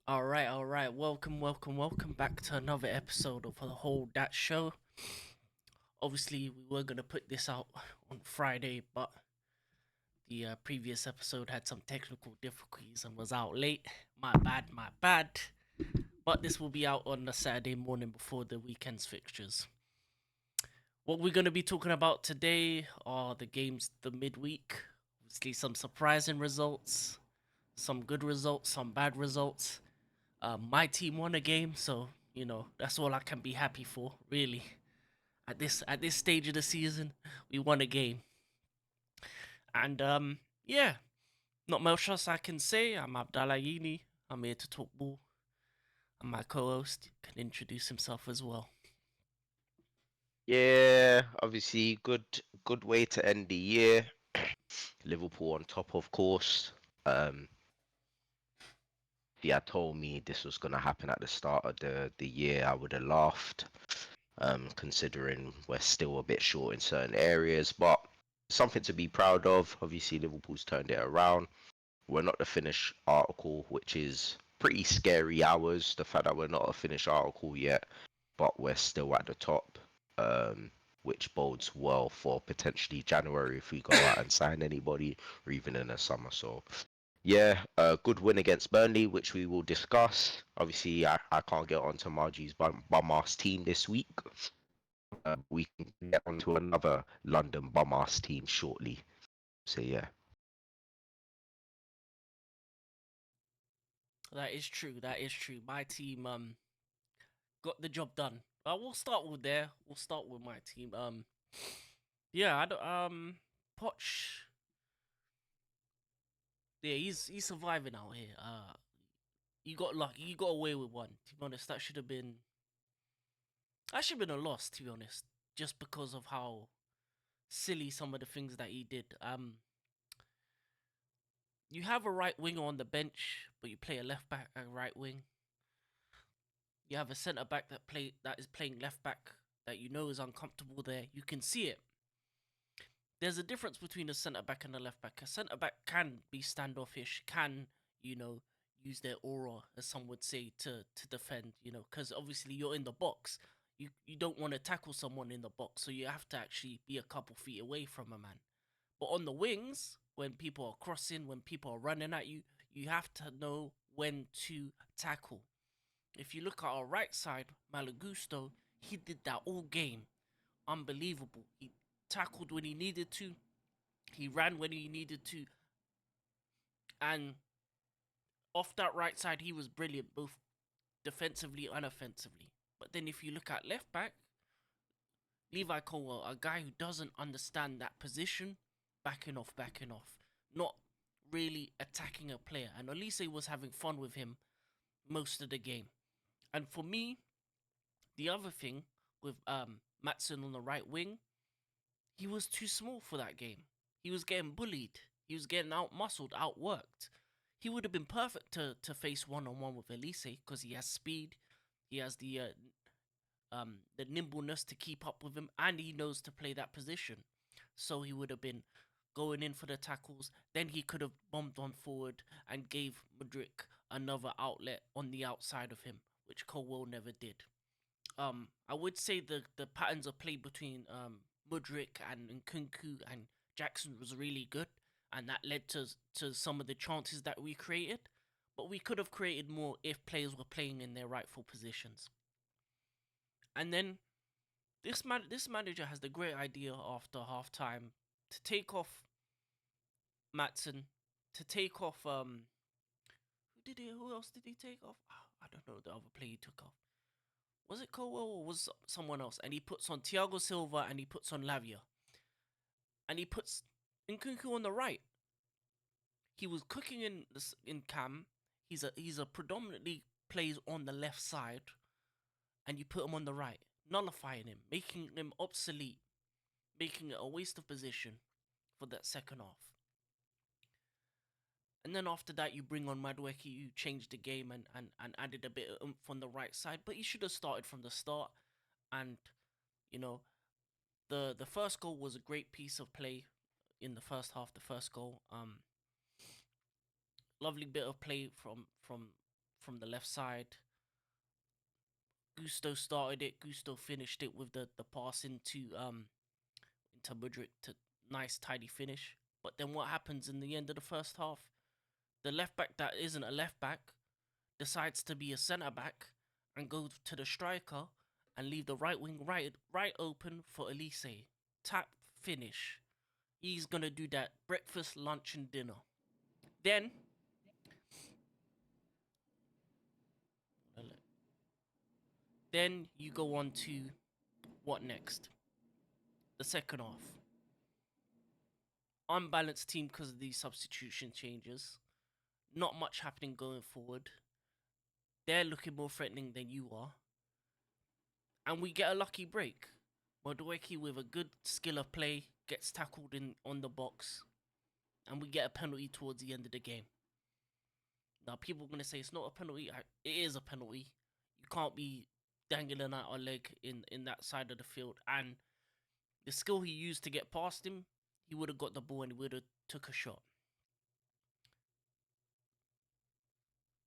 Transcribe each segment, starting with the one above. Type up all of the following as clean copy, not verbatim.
All right. Welcome back to another episode of the whole that show. Obviously, we were gonna put this out on Friday, but the previous episode had some technical difficulties and was out late. My bad. But this will be out on the Saturday morning before the weekend's fixtures. What we're gonna be talking about today are the games the midweek. Obviously, some surprising results, some good results, some bad results. My team won a game, so that's all I can be happy for. Really, at this stage of the season, we won a game, and yeah, not much else I can say. I'm Abdallah Yini. I'm here to talk ball, and my co-host can introduce himself as well. Yeah, obviously good way to end the year. Liverpool on top, of course. If you had told me this was gonna happen at the start of the year, I would have laughed. Considering we're still a bit short in certain areas, but something to be proud of. Obviously, Liverpool's turned it around. We're not the finished article, which is pretty scary hours. The fact that we're not a finished article yet, but we're still at the top, which bodes well for potentially January if we go out and sign anybody, or even in the summer. So, yeah, a good win against Burnley, which we will discuss. Obviously, I can't get onto Margie's bum ass team this week. We can get onto another London bum ass team shortly. So, yeah. That is true. That is true. My team got the job done. We'll start with there. We'll start with my team. Yeah, I don't, Poch. Yeah, he's surviving out here. You got lucky. You got away with one. To be honest, that should have been a loss. To be honest, just because of how silly some of the things that he did. You have a right winger on the bench, but you play a left back and right wing. You have a centre back that is playing left back that you know is uncomfortable there. You can see it. There's a difference between a centre back and a left back. A centre back can be standoffish, can you know use their aura, as some would say, to defend. Because obviously you're in the box. You don't want to tackle someone in the box, so you have to actually be a couple feet away from a man. But on the wings, when people are crossing, when people are running at you, you have to know when to tackle. If you look at our right side, Malagusto, he did that all game. Unbelievable. He tackled when he needed to, he ran when he needed to, and off that right side, he was brilliant, both defensively and offensively. But then if you look at left back, Levi Colwell, a guy who doesn't understand that position, backing off, not really attacking a player. And Elise was having fun with him most of the game. And for me, the other thing with Matson on the right wing, he was too small for that game. He was getting bullied. He was getting out muscled, outworked. He would have been perfect to face one on one with Elise because he has speed, he has the nimbleness to keep up with him, and he knows to play that position. So he would have been going in for the tackles. Then he could have bombed on forward and gave Mudrik another outlet on the outside of him, which Colwell never did. I would say the patterns of play between Mudrik and Nkunku and Jackson was really good, and that led to some of the chances that we created. But we could have created more if players were playing in their rightful positions. And then this manager has the great idea after halftime to take off Matson, to take off who else did he take off? I don't know the other player he took off. Was it Colwell or was someone else? And he puts on Thiago Silva and he puts on Lavia. And he puts Nkunku on the right. He was cooking in Cam. He's a predominantly plays on the left side, and you put him on the right, nullifying him, making him obsolete, making it a waste of position for that second half. And then after that, you bring on Madueke, you change the game and added a bit of oomph on the right side, but he should have started from the start. And you know, the first goal was a great piece of play in the first half. The first goal, lovely bit of play from the left side. Gusto started it. Gusto finished it with the pass into Mudryk to nice tidy finish. But then what happens in the end of the first half? The left back that isn't a left back decides to be a centre back and go to the striker and leave the right wing right open for Elise. Tap finish. He's gonna do that breakfast, lunch, and dinner. Then then you go on to what next? The second half. Unbalanced team because of these substitution changes. Not much happening going forward. They're looking more threatening than you are. And we get a lucky break. Modueki with a good skill of play gets tackled in on the box. And we get a penalty towards the end of the game. Now people are going to say it's not a penalty. It is a penalty. You can't be dangling out a leg in that side of the field. And the skill he used to get past him, he would have got the ball and he would have took a shot.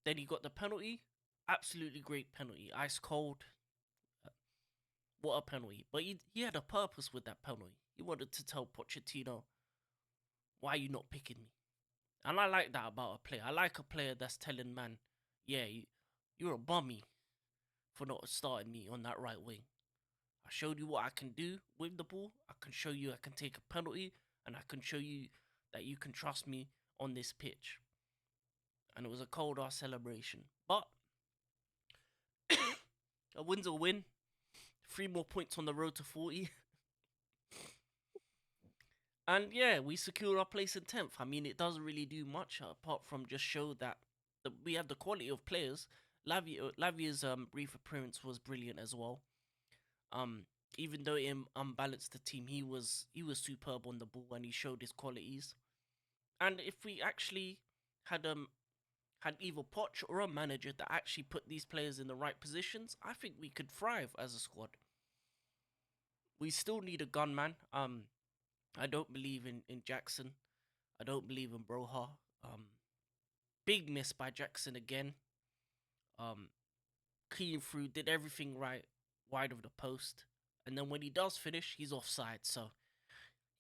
Then he got the penalty. Absolutely great penalty. Ice cold. What a penalty. But he had a purpose with that penalty. He wanted to tell Pochettino, why are you not picking me? And I like that about a player. I like a player that's telling man, yeah, you're a bummy for not starting me on that right wing. I showed you what I can do with the ball. I can show you I can take a penalty. And I can show you that you can trust me on this pitch. And it was a cold ass celebration. But a win's a win. 3 more points on the road to 40. And yeah, we secure our place in 10th. I mean, it doesn't really do much apart from just show that we have the quality of players. Lavia's brief appearance was brilliant as well. Even though it unbalanced the team, he was superb on the ball and he showed his qualities. And if we actually had either Poch or a manager that actually put these players in the right positions, I think we could thrive as a squad. We still need a gunman. I don't believe in Jackson. I don't believe in Broha. Big miss by Jackson again. Clean through, did everything right, wide of the post. And then when he does finish, he's offside. So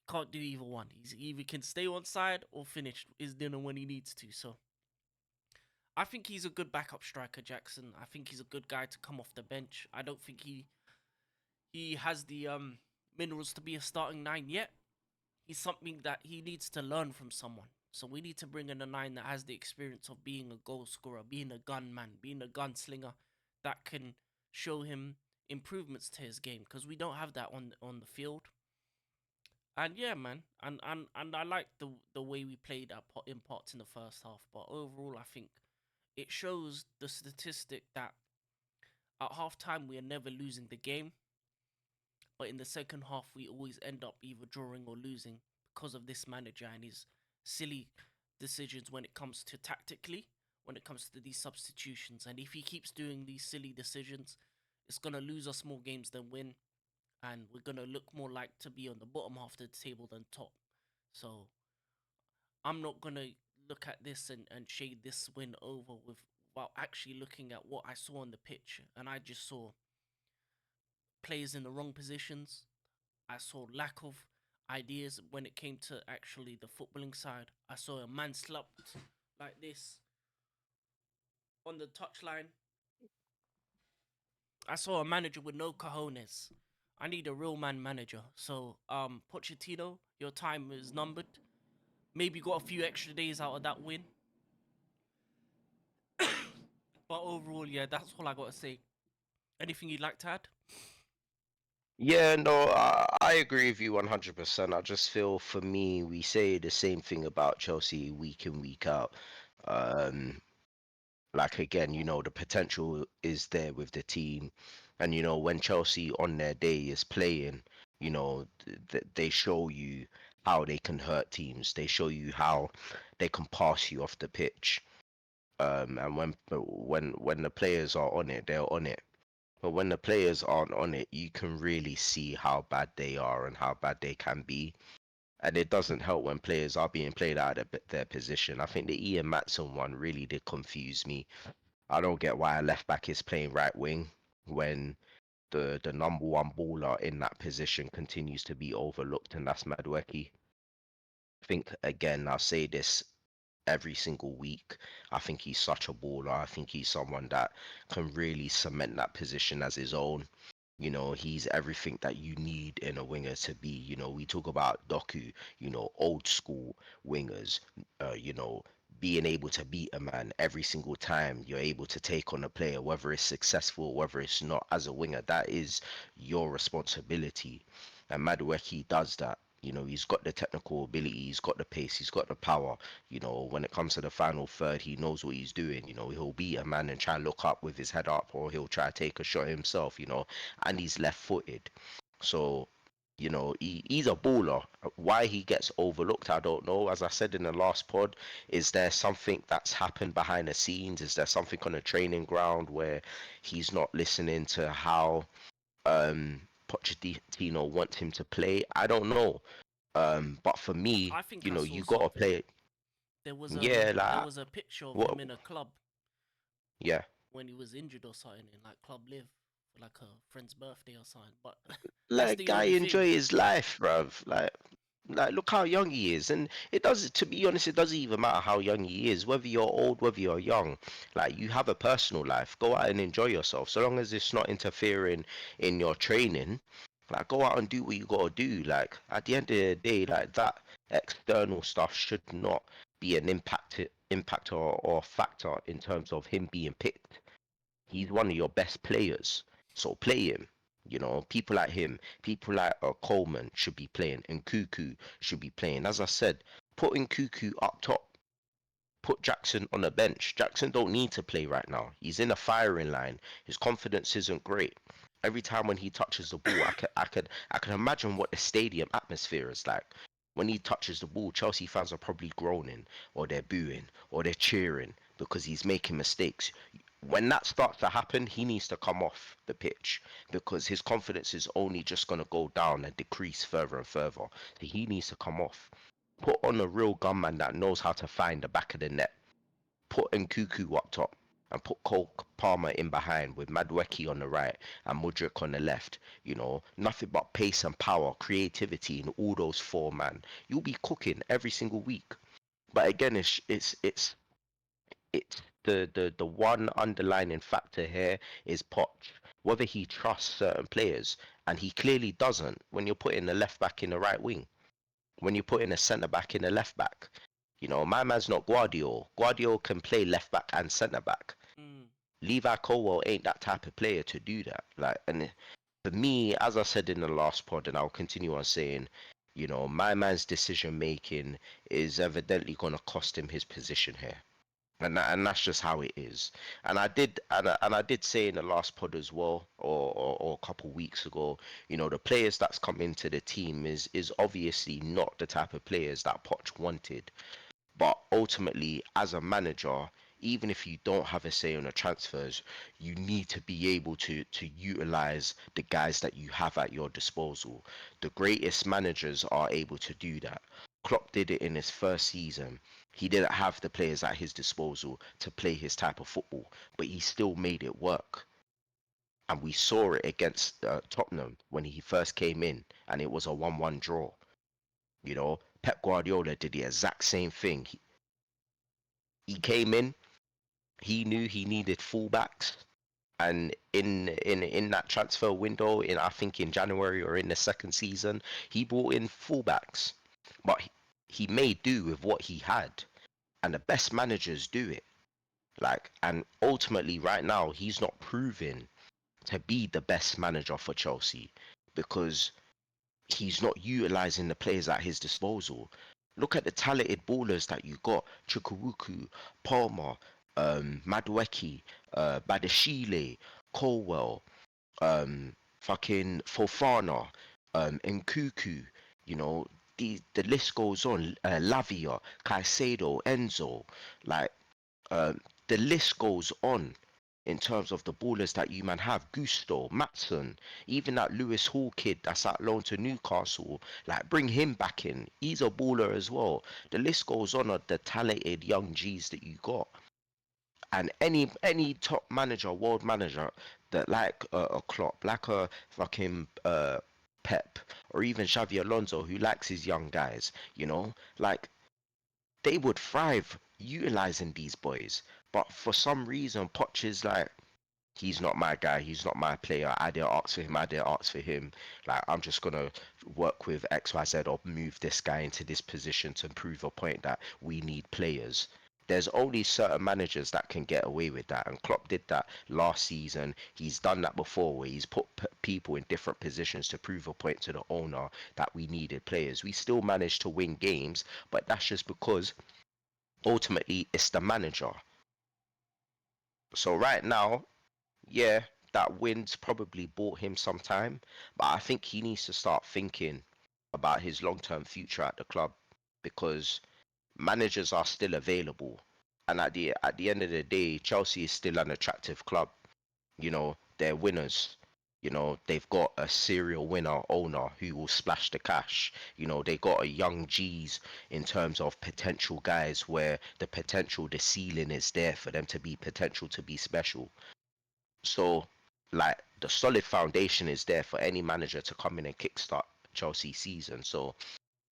can't do either one. He's either can stay on side or finish his dinner when he needs to. So I think he's a good backup striker, Jackson. I think he's a good guy to come off the bench. I don't think he has the minerals to be a starting 9 yet. He's something that he needs to learn from someone. So we need to bring in a 9 that has the experience of being a goal scorer, being a gunman, being a gunslinger that can show him improvements to his game, because we don't have that on the field. And yeah, man, and I like the way we played in parts in the first half, but overall I think it shows the statistic that at halftime we are never losing the game, but in the second half we always end up either drawing or losing because of this manager and his silly decisions when it comes to tactically, when it comes to these substitutions. And if he keeps doing these silly decisions, it's going to lose us more games than win, and we're going to look more like to be on the bottom half of the table than top. So I'm not going to look at this and shade this win over without actually looking at what I saw on the pitch. And I just saw players in the wrong positions. I saw lack of ideas when it came to actually the footballing side. I saw a man slapped like this on the touchline. I saw a manager with no cojones. I need a real man manager. So, Pochettino, your time is numbered. Maybe got a few extra days out of that win. But overall, yeah, that's all I got to say. Anything you'd like to add? Yeah, no, I agree with you 100%. I just feel for me, we say the same thing about Chelsea week in, week out. Um, like again, the potential is there with the team, and when Chelsea on their day is playing, they show you how they can hurt teams. They show you how they can pass you off the pitch. And when the players are on it, they're on it. But when the players aren't on it, you can really see how bad they are and how bad they can be. And it doesn't help when players are being played out of their position. I think the Ian Matson one really did confuse me. I don't get why a left back is playing right wing when the number one baller in that position continues to be overlooked, and that's Madueke. I think again, I'll say this every single week. I think he's such a baller. I think he's someone that can really cement that position as his own. You know, he's everything that you need in a winger to be. You know, we talk about Doku, old school wingers, being able to beat a man every single time you're able to take on a player, whether it's successful, whether it's not. As a winger, that is your responsibility. And Madueke does that. You know, he's got the technical ability, he's got the pace, he's got the power. You know, when it comes to the final third, he knows what he's doing. You know, he'll beat a man and try and look up with his head up, or he'll try to take a shot himself, and he's left footed. So, he's a baller. Why he gets overlooked, I don't know. As I said in the last pod, is there something that's happened behind the scenes? Is there something on the training ground where he's not listening to how Pochettino wants him to play? I don't know. But for me, I think I saw you gotta something. play it. There was Yeah, there like was a picture of what? him in a club Yeah, when he was injured or something in like Club Live for like a friend's birthday or something. But that's let the guy only thing. enjoy his life, bruv. Like, look how young he is, and it does. To be honest, it doesn't even matter how young he is, whether you're old, whether you're young. Like, you have a personal life. Go out and enjoy yourself, so long as it's not interfering in your training. Like, go out and do what you gotta do. Like, at the end of the day, like that external stuff should not be an impact or factor in terms of him being picked. He's one of your best players, so play him. People like him, people like Coleman should be playing, and Cuckoo should be playing. As I said, putting Cuckoo up top, put Jackson on the bench. Jackson don't need to play right now. He's in a firing line. His confidence isn't great. Every time when he touches the ball, I can imagine what the stadium atmosphere is like. When he touches the ball, Chelsea fans are probably groaning, or they're booing, or they're cheering because he's making mistakes. When that starts to happen, he needs to come off the pitch because his confidence is only just going to go down and decrease further and further. So he needs to come off. Put on a real gunman that knows how to find the back of the net. Put Nkuku up top and put Cole Palmer in behind with Madueke on the right and Mudryk on the left. Nothing but pace and power, creativity in all those four man. You'll be cooking every single week. But again, it's the one underlining factor here is Poch. Whether he trusts certain players, and he clearly doesn't when you're putting the left back in the right wing, when you're putting a centre back in the left back. My man's not Guardiola. Guardiola can play left back and centre back. Mm, Levi Colwell ain't that type of player to do that. Like, and for me, as I said in the last pod, and I'll continue on saying, my man's decision making is evidently going to cost him his position here. And that's just how it is. And I did say in the last pod as well, or a couple weeks ago, the players that's come into the team is obviously not the type of players that Poch wanted. But ultimately, as a manager, even if you don't have a say on the transfers, you need to be able to utilize the guys that you have at your disposal. The greatest managers are able to do that. Klopp did it in his first season. He didn't have the players at his disposal to play his type of football, but he still made it work. And we saw it against Tottenham when he first came in, and it was a 1-1 draw. Pep Guardiola did the exact same thing. He came in, he knew he needed fullbacks, and in that transfer window, in I think in January or in the second season, he brought in fullbacks, but he made do with what he had, and the best managers do it. Like, and ultimately, right now, he's not proving to be the best manager for Chelsea because he's not utilizing the players at his disposal. Look at the talented ballers that you got: Chukwuku, Palmer, Madueke, Badashile, Colwell, fucking Fofana, Nkuku. You know, the list goes on. Lavia, Caicedo, Enzo, like the list goes on in terms of the ballers that you man have. Gusto, Matson, even that Lewis Hall kid that's at loan to Newcastle. Like, bring him back in. He's a baller as well. The list goes on of the talented young G's that you got. And any top manager, world manager that like a Klopp, like a fucking Pep, or even Xavi Alonso, who likes his young guys, like they would thrive utilizing these boys. But for some reason, Poch is like, he's not my guy. He's not my player. I didn't ask for him. I didn't ask for him. Like, I'm just gonna work with XYZ or move this guy into this position to prove a point that we need players. There's only certain managers that can get away with that, and Klopp did that last season. He's done that before, where he's put people in different positions to prove a point to the owner that we needed players. We still managed to win games, but that's just because ultimately it's the manager. So right now, yeah, that win's probably bought him some time, but I think he needs to start thinking about his long-term future at the club because managers are still available. And at the end of the day, Chelsea is still an attractive club. They're winners. They've got a serial winner owner who will splash the cash. They got a young G's in terms of potential guys where the ceiling is there for them to be potential to be special. So, like, the solid foundation is there for any manager to come in and kickstart Chelsea season. So,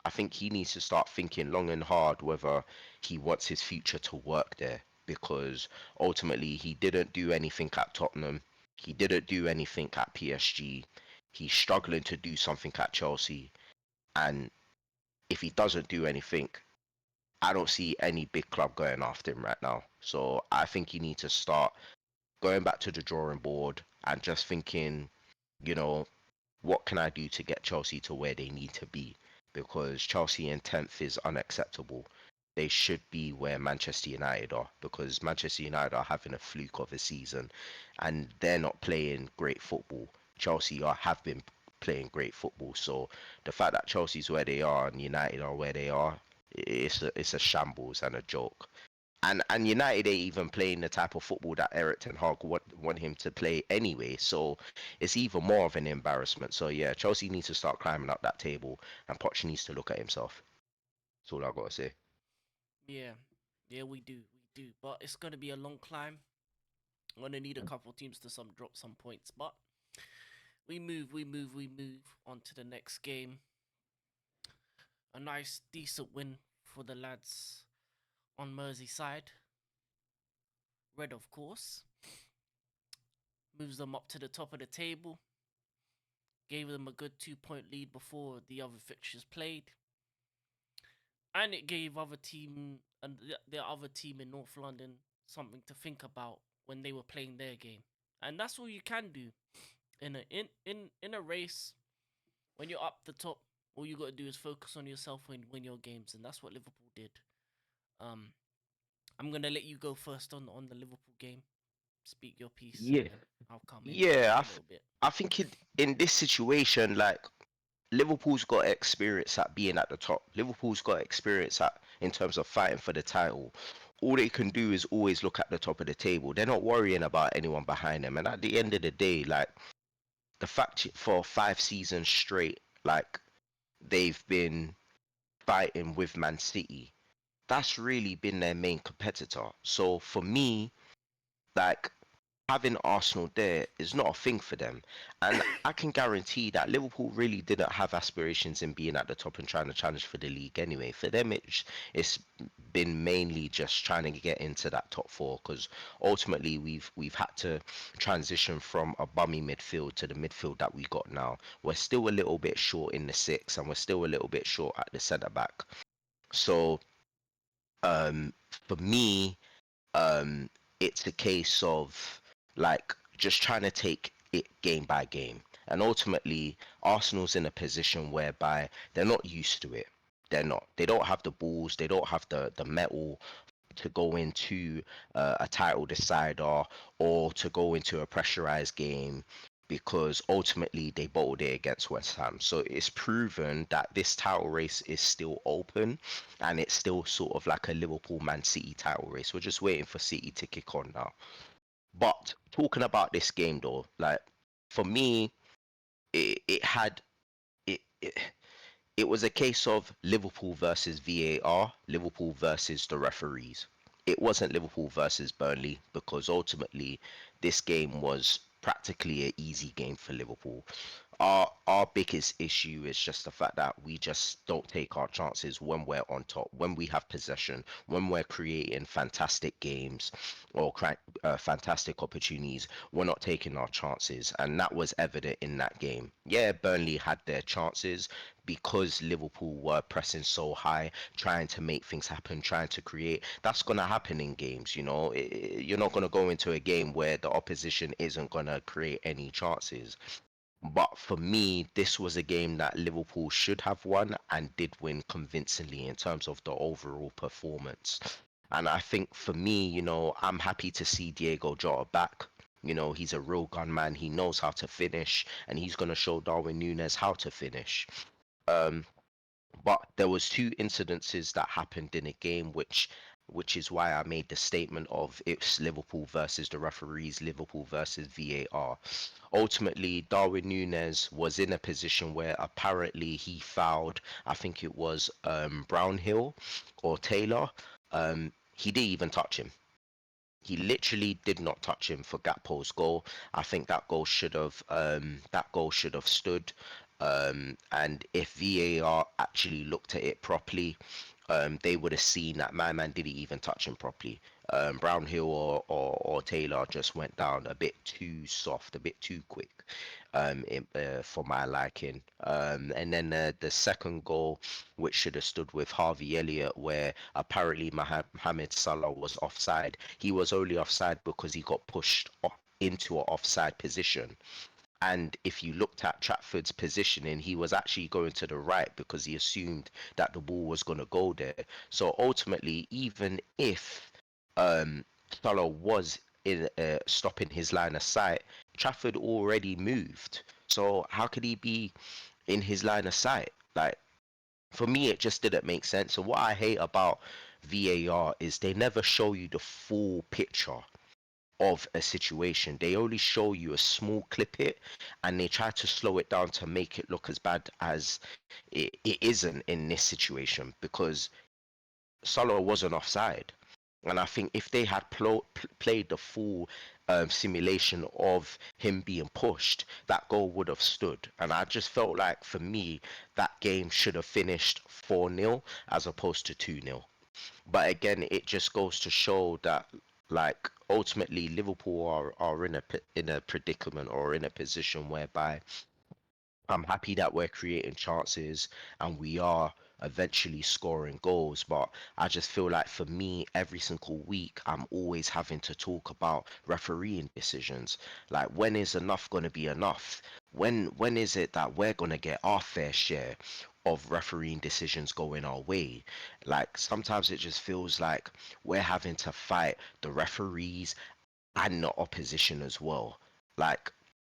I think he needs to start thinking long and hard whether he wants his future to work there because ultimately he didn't do anything at Tottenham. He didn't do anything at PSG. He's struggling to do something at Chelsea. And if he doesn't do anything, I don't see any big club going after him right now. So I think he needs to start going back to the drawing board and just thinking, you know, what can I do to get Chelsea to where they need to be? Because Chelsea in 10th is unacceptable. They should be where Manchester United are because Manchester United are having a fluke of a season and they're not playing great football. Have been playing great football. So the fact that Chelsea's where they are and United are where they are, it's a shambles and a joke. And United ain't even playing the type of football that Eric Ten Hag want him to play anyway. So it's even more of an embarrassment. So yeah, Chelsea needs to start climbing up that table, and Poch needs to look at himself. That's all I gotta say. Yeah, yeah, we do. But it's gonna be a long climb. I'm gonna need a couple teams to some drop some points, but we move on to the next game. A nice, decent win for the lads on Merseyside. Red, of course, moves them up to the top of the table. Gave them a good 2 point lead before the other fixtures played, and it gave other team and the other team in North London something to think about when they were playing their game. And that's all you can do in a race when you're up the top. All you got to do is focus on yourself and win your games, and that's what Liverpool did. Um, I'm gonna let you go first on the Liverpool game. Speak your piece, and Yeah, then I'll come in yeah. a little bit. I think in this situation, like Liverpool's got experience at being at the top. Liverpool's got experience at in terms of fighting for the title. All they can do is always look at the top of the table. They're not worrying about anyone behind them. And at the end of the day, like the fact for 5 seasons straight, like they've been fighting with Man City, that's really been their main competitor. So for me, like having Arsenal there is not a thing for them. And I can guarantee that Liverpool really didn't have aspirations in being at the top and trying to challenge for the league anyway. For them, it's been mainly just trying to get into that top four because ultimately we've had to transition from a bummy midfield to the midfield that we got now. We're still a little bit short in the six and we're still a little bit short at the centre back. So for me, um, it's a case of like just trying to take it game by game. And ultimately, Arsenal's in a position whereby they're not used to it. They're not. They don't have the balls. They don't have the metal to go into a title decider or to go into a pressurized game because ultimately they bottled it against West Ham. So it's proven that this title race is still open and it's still sort of like a Liverpool Man City title race. We're just waiting for City to kick on now. But talking about this game though, like for me, it had it it was a case of Liverpool versus VAR, Liverpool versus the referees. it wasn't Liverpool versus Burnley because ultimately this game was practically an easy game for Liverpool. Our biggest issue is just the fact that we just don't take our chances when we're on top, when we have possession, when we're creating fantastic games or fantastic opportunities. We're not taking our chances, and that was evident in that game. Yeah, Burnley had their chances because Liverpool were pressing so high, trying to make things happen, trying to create. That's gonna happen in games, you know. You're not gonna go into a game where the opposition isn't gonna create any chances. But for me, this was a game that Liverpool should have won and did win convincingly in terms of the overall performance. And I think for me, you know, I'm happy to see Diego Jota back. You know, he's a real gun man. He knows how to finish, and he's going to show Darwin Núñez how to finish. Um, but there was two incidences that happened in a game which is why I made the statement of it's Liverpool versus the referees, Liverpool versus VAR. Ultimately, Darwin Núñez was in a position where apparently he fouled, I think it was Brownhill or Taylor. He didn't even touch him. He literally did not touch him for Gakpo's goal. I think that goal should have stood. And if VAR actually looked at it properly, they would have seen that my man didn't even touch him properly. Brownhill or Taylor just went down a bit too soft, a bit too quick, for my liking. And then the second goal, which should have stood with Harvey Elliott, where apparently Mohamed Salah was offside. He was only offside because he got pushed into an offside position. And if you looked at Trafford's positioning, he was actually going to the right because he assumed that the ball was going to go there. So ultimately, even if Salah was in stopping his line of sight, Trafford already moved. So how could he be in his line of sight? Like, for me, it just didn't make sense. And what I hate about VAR is they never show you the full picture of a situation. They only show you a small clip it, and they try to slow it down to make it look as bad as it isn't in this situation because Salah wasn't offside. And I think if they had played the full simulation of him being pushed, that goal would have stood. And I just felt like for me, that game should have finished 4-0 as opposed to 2-0. But again, it just goes to show that like ultimately Liverpool are in a predicament or in a position whereby I'm happy that we're creating chances and we are eventually scoring goals, but I just feel like for me, every single week, I'm always having to talk about refereeing decisions. Like, when is enough going to be enough? When is it that we're going to get our fair share of refereeing decisions going our way? Like, sometimes it just feels like we're having to fight the referees and the opposition as well. Like,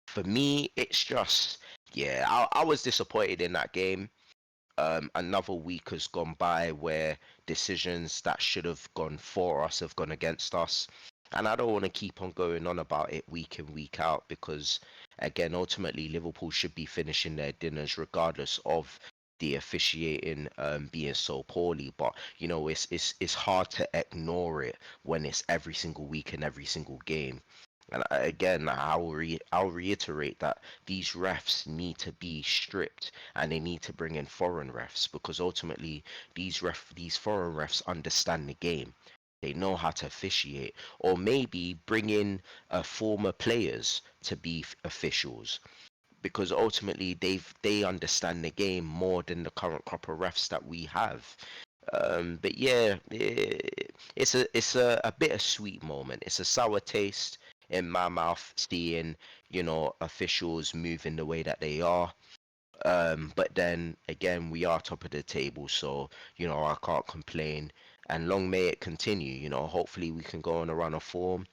for me, it's just, yeah, I was disappointed in that game. Another week has gone by where decisions that should have gone for us have gone against us. And I don't want to keep on going on about it week in, week out because, again, ultimately, Liverpool should be finishing their dinners regardless of the officiating being so poorly. But, you know, it's hard to ignore it when it's every single week and every single game. And again, I'll reiterate that these refs need to be stripped and they need to bring in foreign refs because ultimately these foreign refs understand the game. They know how to officiate, or maybe bring in former players to be officials because ultimately they understand the game more than the current crop of refs that we have. But yeah, it's a bittersweet moment. It's a sour taste in my mouth seeing, you know, officials moving the way that they are. But then again, we are top of the table, so you know I can't complain. And long may it continue. You know, hopefully we can go on a run of form.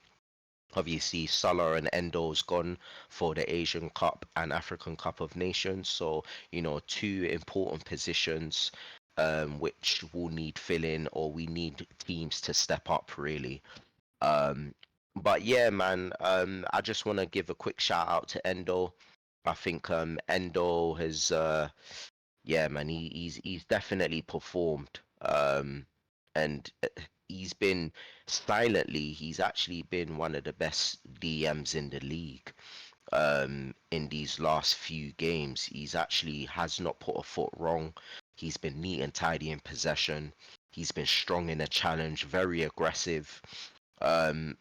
Obviously, Salah and Endo's gone for the Asian Cup and African Cup of Nations, so you know two important positions, which will need filling or we need teams to step up really. Um, but yeah, man, I just want to give a quick shout out to Endo. I think Endo has yeah, man, he's definitely performed. And he's been silently, he's actually been one of the best DMs in the league. In these last few games, he's actually has not put a foot wrong. He's been neat and tidy in possession. He's been strong in a challenge, very aggressive. And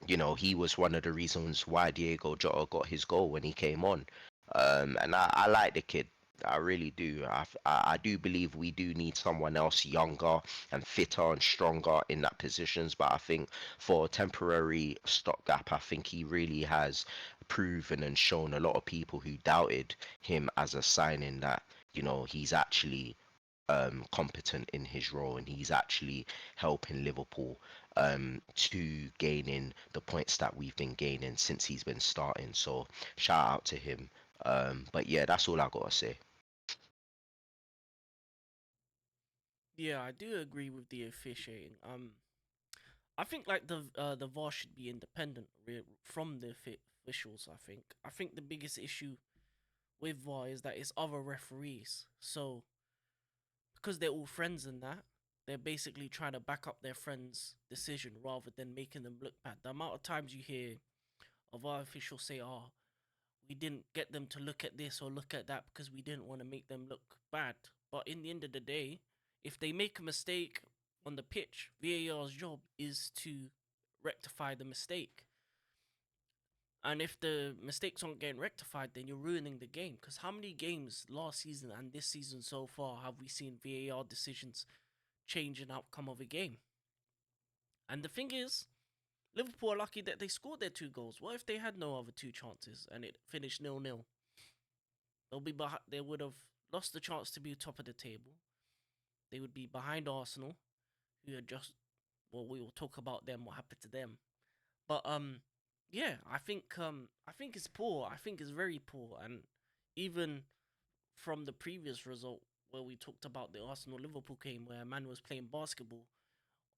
he was one of the reasons why Diego Jota got his goal when he came on. And I like the kid. I really do. I do believe we do need someone else younger and fitter and stronger in that positions. But I think for a temporary stopgap, I think he really has proven and shown a lot of people who doubted him as a signing that he's actually competent in his role, and he's actually helping Liverpool to gaining the points that we've been gaining since he's been starting. So shout out to him. But yeah, that's all I gotta say. Yeah, I do agree with the officiating. I think like the VAR should be independent from the officials. I think the biggest issue with VAR is that it's other referees. So because they're all friends and that, they're basically trying to back up their friend's decision rather than making them look bad. The amount of times you hear of our officials say, "Oh, we didn't get them to look at this or look at that because we didn't want to make them look bad." But in the end of the day, if they make a mistake on the pitch, VAR's job is to rectify the mistake. And if the mistakes aren't getting rectified, then you're ruining the game. Because how many games last season and this season so far have we seen VAR decisions change an outcome of a game? And the thing is, Liverpool are lucky that they scored their two goals. What if they had no other two chances and it finished 0-0? They would have lost the chance to be top of the table. They would be behind Arsenal, who are just, well, we will talk about them, what happened to them. But yeah, I think it's poor. I think it's very poor, and even from the previous result where we talked about the Arsenal Liverpool game where a man was playing basketball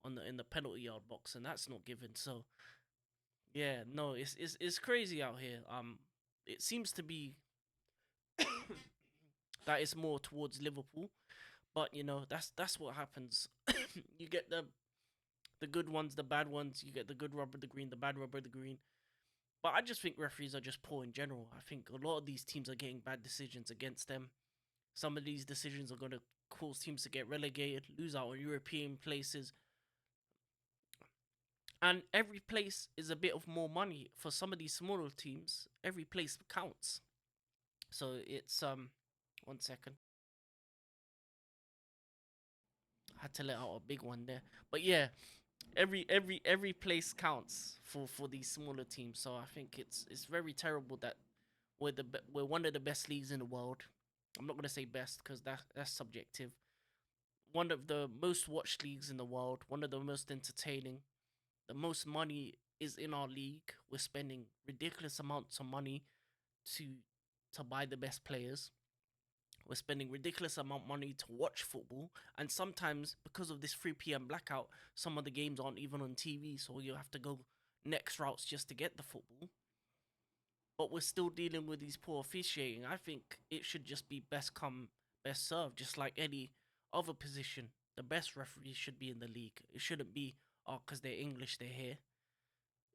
in the penalty yard box, and that's not given. So yeah, no, it's crazy out here. It seems to be that it's more towards Liverpool, but that's what happens. You get the good ones, the bad ones. You get the good rubber, the green, the bad rubber, the green. But I just think referees are just poor in general. I think a lot of these teams are getting bad decisions against them. Some of these decisions are going to cause teams to get relegated, lose out on European places. And every place is a bit of more money for some of these smaller teams. Every place counts. So it's 1 second. I had to let out a big one there. But yeah, every place counts for these smaller teams. So I think it's very terrible that we're one of the best leagues in the world. I'm not gonna say best because that's subjective. One of the most watched leagues in the world. One of the most entertaining. The most money is in our league. We're spending ridiculous amounts of money to to buy the best players. We're spending ridiculous amount of money to watch football, and sometimes because of this 3 p.m. blackout, some of the games aren't even on TV, so you have to go next routes just to get the football. But we're still dealing with these poor officiating. I think it should just be best come, best served, just like any other position. The best referees should be in the league. It shouldn't be, oh, because they're English, they're here.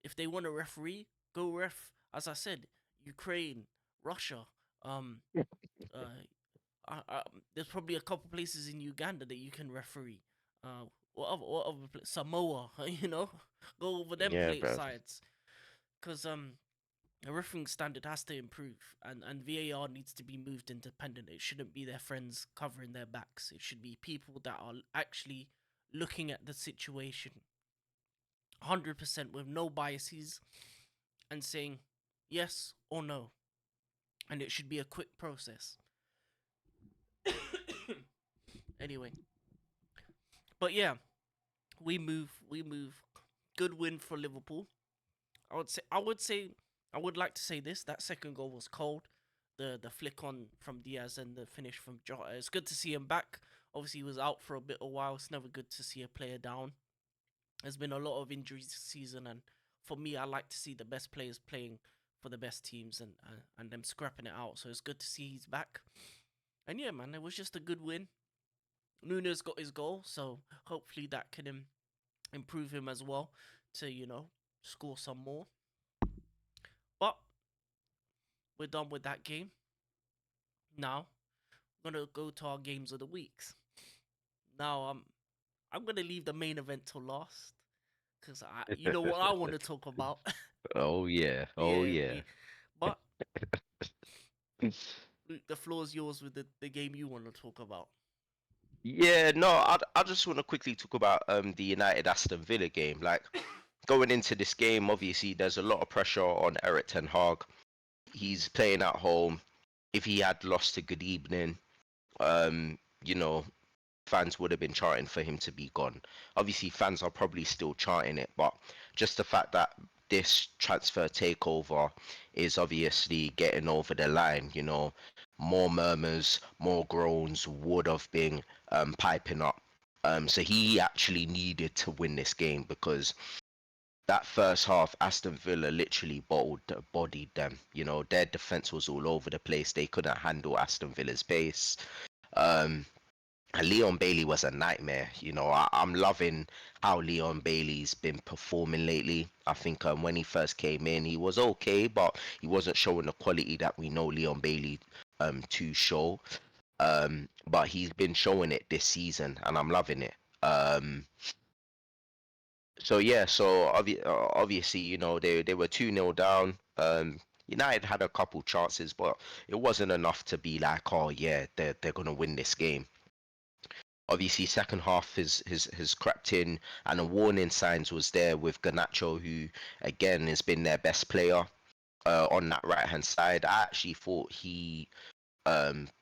If they want a referee, go ref. As I said, Ukraine, Russia, um, uh, there's probably a couple places in Uganda that you can referee. Samoa, go over them Yeah, play bro. sides, because the refereeing standard has to improve, and VAR needs to be moved independent. It shouldn't be their friends covering their backs. It should be people that are actually looking at the situation 100% with no biases and saying yes or no, and it should be a quick process. Anyway, but yeah, we move. Good win for Liverpool. I would like to say this. That second goal was cold. The flick on from Diaz and the finish from Jota. It's good to see him back. Obviously, he was out for a bit of while. It's never good to see a player down. There's been a lot of injuries this season, and for me, I like to see the best players playing for the best teams and them scrapping it out. So it's good to see he's back. And yeah, man, it was just a good win. Nunes got his goal, so hopefully that can improve him as well to score some more. But we're done with that game. Now we're gonna go to our games of the weeks. Now I'm gonna leave the main event till last because you know what I want to talk about. Oh yeah, oh Yeah, yeah. but the floor is yours with the game you want to talk about. Yeah, no, I just want to quickly talk about the United Aston Villa game. Like going into this game, obviously there's a lot of pressure on Eric Ten Hag. He's playing at home. If he had lost a good evening, you know, fans would have been chanting for him to be gone. Obviously, fans are probably still chanting it, but just the fact that this transfer takeover is obviously getting over the line, more murmurs, more groans would have been piping up. So he actually needed to win this game because that first half, Aston Villa literally bodied them. Their defense was all over the place. They couldn't handle Aston Villa's pace. Um, and Leon Bailey was a nightmare. I'm loving how Leon Bailey's been performing lately. I think when he first came in, he was okay, but he wasn't showing the quality that we know Leon Bailey to show. But he's been showing it this season, and I'm loving it. So yeah, so obviously, they were 2-0 down. United had a couple chances, but it wasn't enough to be like, oh yeah, they're gonna win this game. Obviously, second half has crept in, and the warning signs was there with Garnacho, who again has been their best player on that right hand side. I actually thought he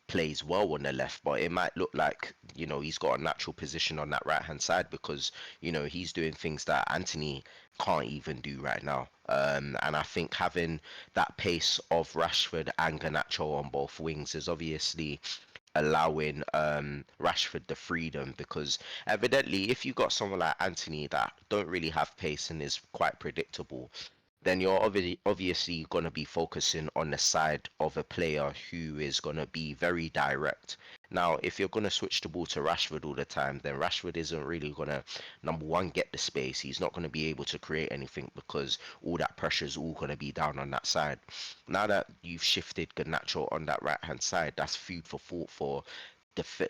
plays well on the left, but it might look like he's got a natural position on that right hand side because he's doing things that Anthony can't even do right now. And I think having that pace of Rashford and Garnacho on both wings is obviously allowing Rashford the freedom because evidently if you got someone like Anthony that don't really have pace and is quite predictable, then you're obviously going to be focusing on the side of a player who is going to be very direct. Now, if you're going to switch the ball to Rashford all the time, then Rashford isn't really going to, number one, get the space. He's not going to be able to create anything because all that pressure is all going to be down on that side. Now that you've shifted Garnacho on that right hand side, that's food for thought for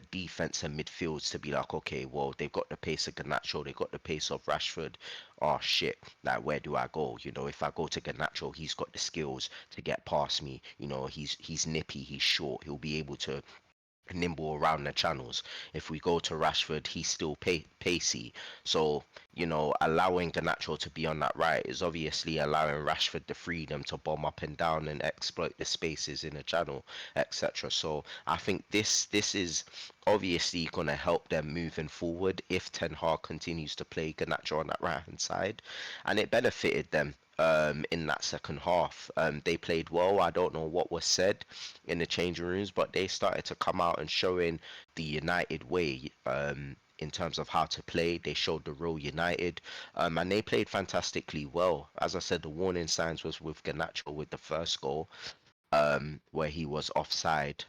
defense and midfields to be like, okay, well, they've got the pace of Garnacho, they've got the pace of Rashford. Oh shit, like where do I go? If I go to Garnacho, he's got the skills to get past me. He's nippy, he's short, he'll be able to nimble around the channels. If we go to Rashford, he's still pacey. So, allowing Garnacho to be on that right is obviously allowing Rashford the freedom to bomb up and down and exploit the spaces in the channel, etc. So I think this is obviously going to help them moving forward if Ten Hag continues to play Garnacho on that right hand side, and it benefited them in that second half. They played well. I don't know what was said in the changing rooms, but they started to come out and showing the United way in terms of how to play. They showed the real United, and they played fantastically well. As I said, the warning signs was with Garnacho with the first goal, where he was offside.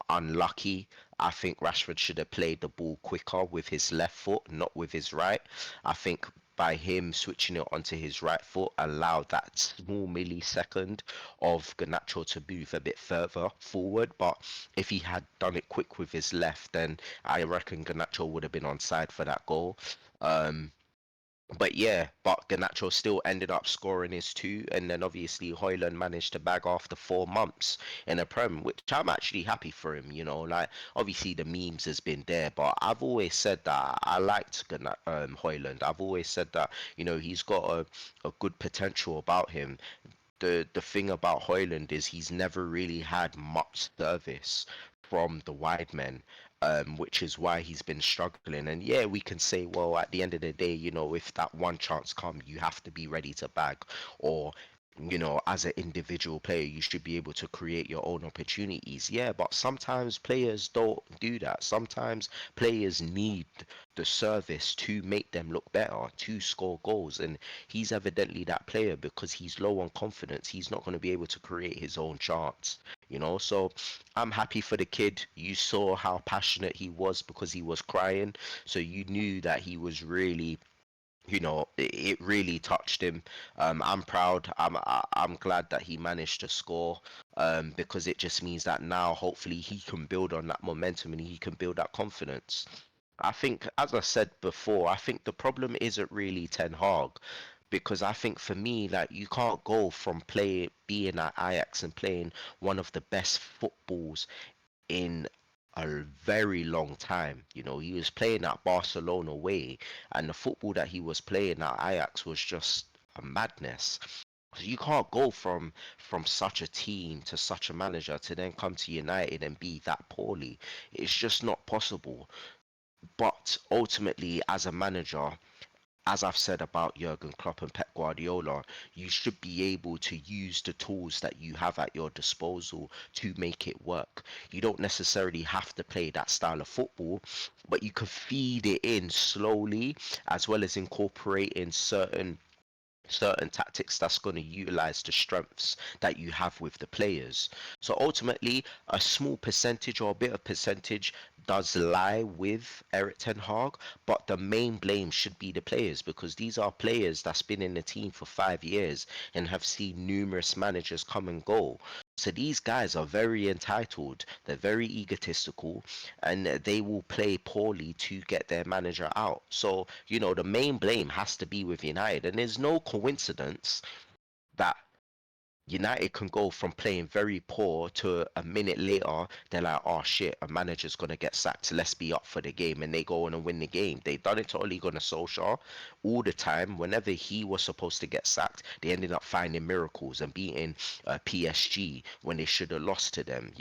Unlucky. I think Rashford should have played the ball quicker with his left foot, not with his right. I think by him switching it onto his right foot allowed that small millisecond of Garnacho to move a bit further forward. But if he had done it quick with his left, then I reckon Garnacho would have been on side for that goal. Um, but yeah, but Garnacho still ended up scoring his two, and then obviously Hoyland managed to bag after 4 months in a Prem, which I'm actually happy for him. Like obviously the memes has been there, but I've always said that I liked Hoyland. I've always said that he's got a good potential about him. The thing about Hoyland is he's never really had much service from the wide men, which is why he's been struggling. And yeah, we can say, well, at the end of the day, if that one chance come, you have to be ready to bag, or as an individual player, you should be able to create your own opportunities. Yeah, but sometimes players don't do that. Sometimes players need the service to make them look better, to score goals. And he's evidently that player because he's low on confidence. He's not going to be able to create his own chance. So I'm happy for the kid. You saw how passionate he was because he was crying. So you knew that he was really it really touched him. I'm proud. I'm glad that he managed to score. Because it just means that now hopefully he can build on that momentum and he can build that confidence. I think, as I said before, I think the problem isn't really Ten Hag, because I think for me, like, you can't go from being at Ajax and playing one of the best footballs in a very long time. He was playing at Barcelona way, and the football that he was playing at Ajax was just a madness. So you can't go from such a team to such a manager to then come to United and be that poorly. It's just not possible. But ultimately, as a manager, as I've said about Jurgen Klopp and Pep Guardiola, you should be able to use the tools that you have at your disposal to make it work. You don't necessarily have to play that style of football, but you can feed it in slowly, as well as incorporating certain tactics that's going to utilize the strengths that you have with the players. So ultimately, a small percentage or a bit of percentage does lie with Eric Ten Hag, but the main blame should be the players, because these are players that's been in the team for 5 years and have seen numerous managers come and go. So these guys are very entitled, they're very egotistical, and they will play poorly to get their manager out. So, the main blame has to be with United. And there's no coincidence that United can go from playing very poor to a minute later, they're like, oh shit, a manager's going to get sacked. Let's be up for the game. And they go on and win the game. They've done it to Ole Gunnar Solskjaer all the time. Whenever he was supposed to get sacked, they ended up finding miracles and beating PSG when they should have lost to them.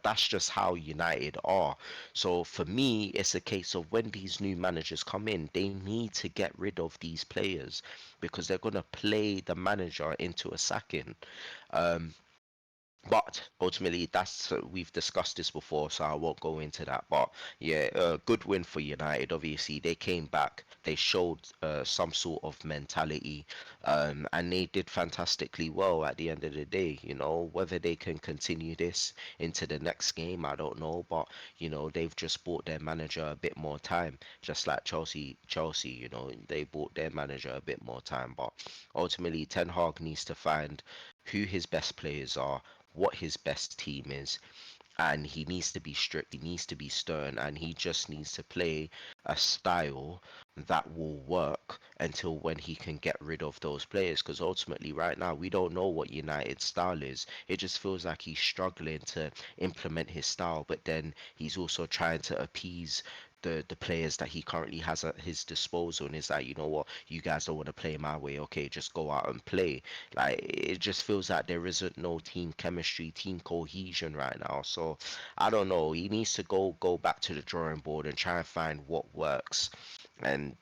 That's just how United are. So for me, it's a case of when these new managers come in, they need to get rid of these players because they're going to play the manager into a sacking. Um, but ultimately, we've discussed this before, so I won't go into that. But yeah, good win for United. Obviously, they came back. They showed some sort of mentality, and they did fantastically well at the end of the day. Whether they can continue this into the next game, I don't know. But they've just bought their manager a bit more time, just like Chelsea. Chelsea, they bought their manager a bit more time. But ultimately, Ten Hag needs to find who his best players are, what his best team is, and he needs to be strict, he needs to be stern, and he just needs to play a style that will work until when he can get rid of those players. Because ultimately, right now, we don't know what United's style is. It just feels like he's struggling to implement his style, but then he's also trying to appease the players that he currently has at his disposal, and is like, you know what, you guys don't want to play my way, okay, just go out and play. Like, it just feels like there isn't no team chemistry, team cohesion right now. So I don't know. He needs to go back to the drawing board and try and find what works, and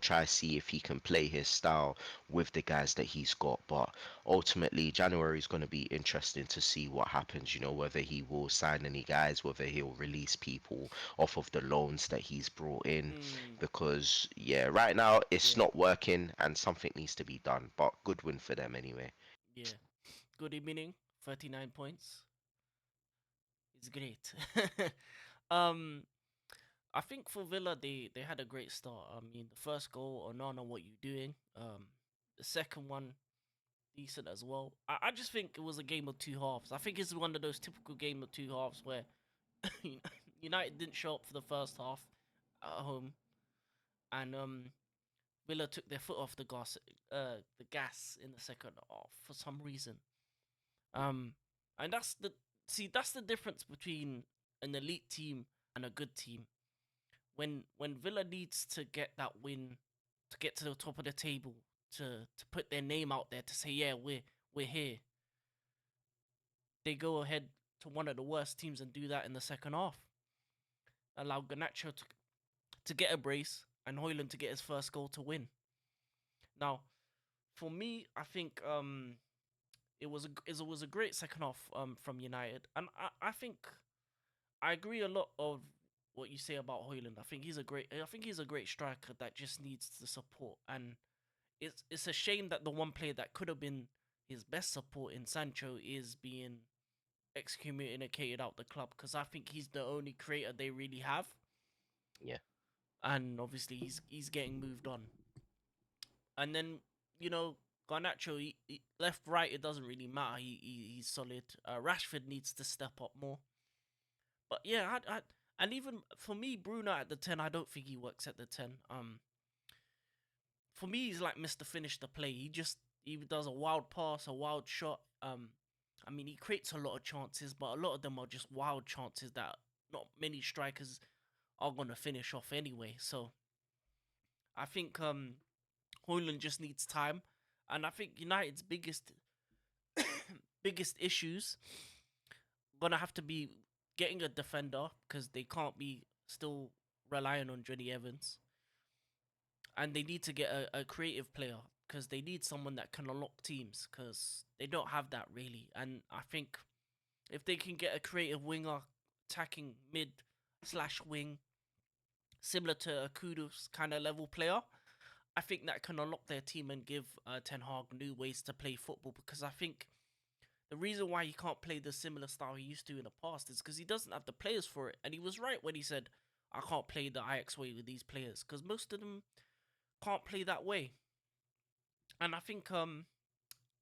try to see if he can play his style with the guys that he's got. But ultimately, January is going to be interesting to see what happens. Whether he will sign any guys, whether he'll release people off of the loans that he's brought in, Mm, because yeah, right now it's yeah, not working and something needs to be done. But good win for them anyway. yeah. Good evening. 39 points. It's great. um, I think for Villa, they had a great start. I mean, the first goal, Onana, what you doing? The second one, decent as well. I just think it was a game of two halves. I think it's one of those typical game of two halves where United didn't show up for the first half at home, and Villa took their foot off the gas in the second half for some reason. Um, and that's the difference between an elite team and a good team. When Villa needs to get that win to get to the top of the table, to put their name out there, to say, yeah, we're here, they go ahead to one of the worst teams and do that in the second half. Allow Garnacho to get a brace and Hoyland to get his first goal to win. Now, for me, I think it was a great second half from United, and I think I agree a lot of what you say about Hoyland. I think he's a great striker that just needs the support, and it's a shame that the one player that could have been his best support in Sancho is being excommunicated out the club, because I think he's the only creator they really have, Yeah. and obviously he's getting moved on. And then you know Garnacho, left right, it doesn't really matter. He's solid. Rashford needs to step up more. But yeah, and even for me, Bruno at the 10, I don't think he works at the 10. For me, he's like Mr. Finish the play. He does a wild pass, a wild shot. I mean, he creates a lot of chances, but a lot of them are just wild chances that not many strikers are gonna finish off anyway. So I think Hoyland just needs time, and I think United's biggest issues gonna have to be getting a defender, because they can't be still relying on Johnny Evans, and they need to get a creative player, because they need someone that can unlock teams, because they don't have that really. And I think if they can get a creative winger attacking mid slash wing, similar to a Kudus kind of level player, I think that can unlock their team and give Ten Hag new ways to play football. Because I think the reason why he can't play the similar style he used to in the past is because he doesn't have the players for it. And he was right when he said, I can't play the Ajax way with these players, because most of them can't play that way. And I think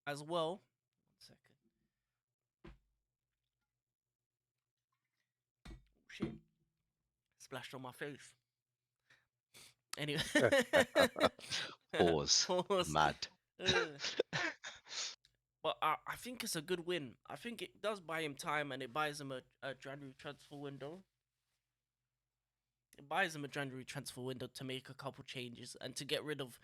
as well, 1 second. Oh, shit. Splashed on my face. Anyway. Pause. Pause. Mad. But I think it's a good win. I think it does buy him time, and it buys him a January transfer window. It buys him a January transfer window to make a couple changes and to get rid of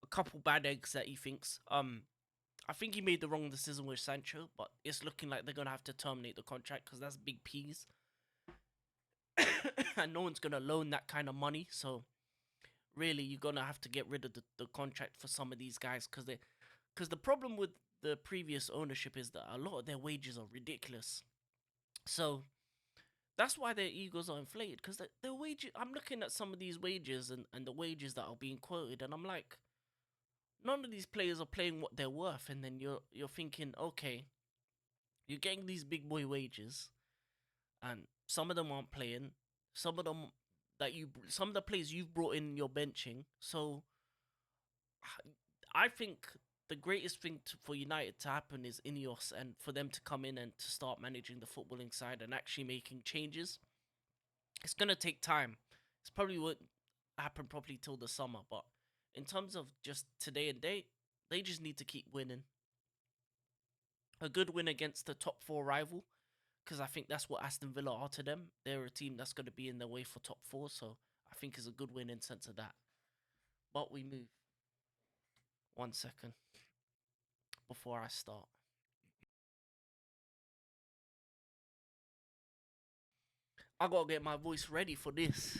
a couple bad eggs that he thinks. I think he made the wrong decision with Sancho, but it's looking like they're gonna have to terminate the contract, because that's big P's, and no one's gonna loan that kind of money. So really, you're gonna have to get rid of the contract for some of these guys, because the problem with the previous ownership is that a lot of their wages are ridiculous. So that's why their egos are inflated, because the wages. I'm looking at some of these wages and the wages that are being quoted, and I'm like, none of these players are playing what they're worth. And then you're thinking, okay, you're getting these big boy wages, and some of them aren't playing. Some of them some of the players you've brought in, you're benching. So I think the greatest thing for United to happen is Ineos, and for them to come in and to start managing the footballing side and actually making changes. It's gonna take time. It's probably won't happen properly till the summer, but in terms of just today and date, they just need to keep winning. A good win against the top four rival, because I think that's what Aston Villa are to them. They're a team that's going to be in their way for top four, so I think it's a good win in sense of that. But we move. 1 second before I start. I gotta get my voice ready for this,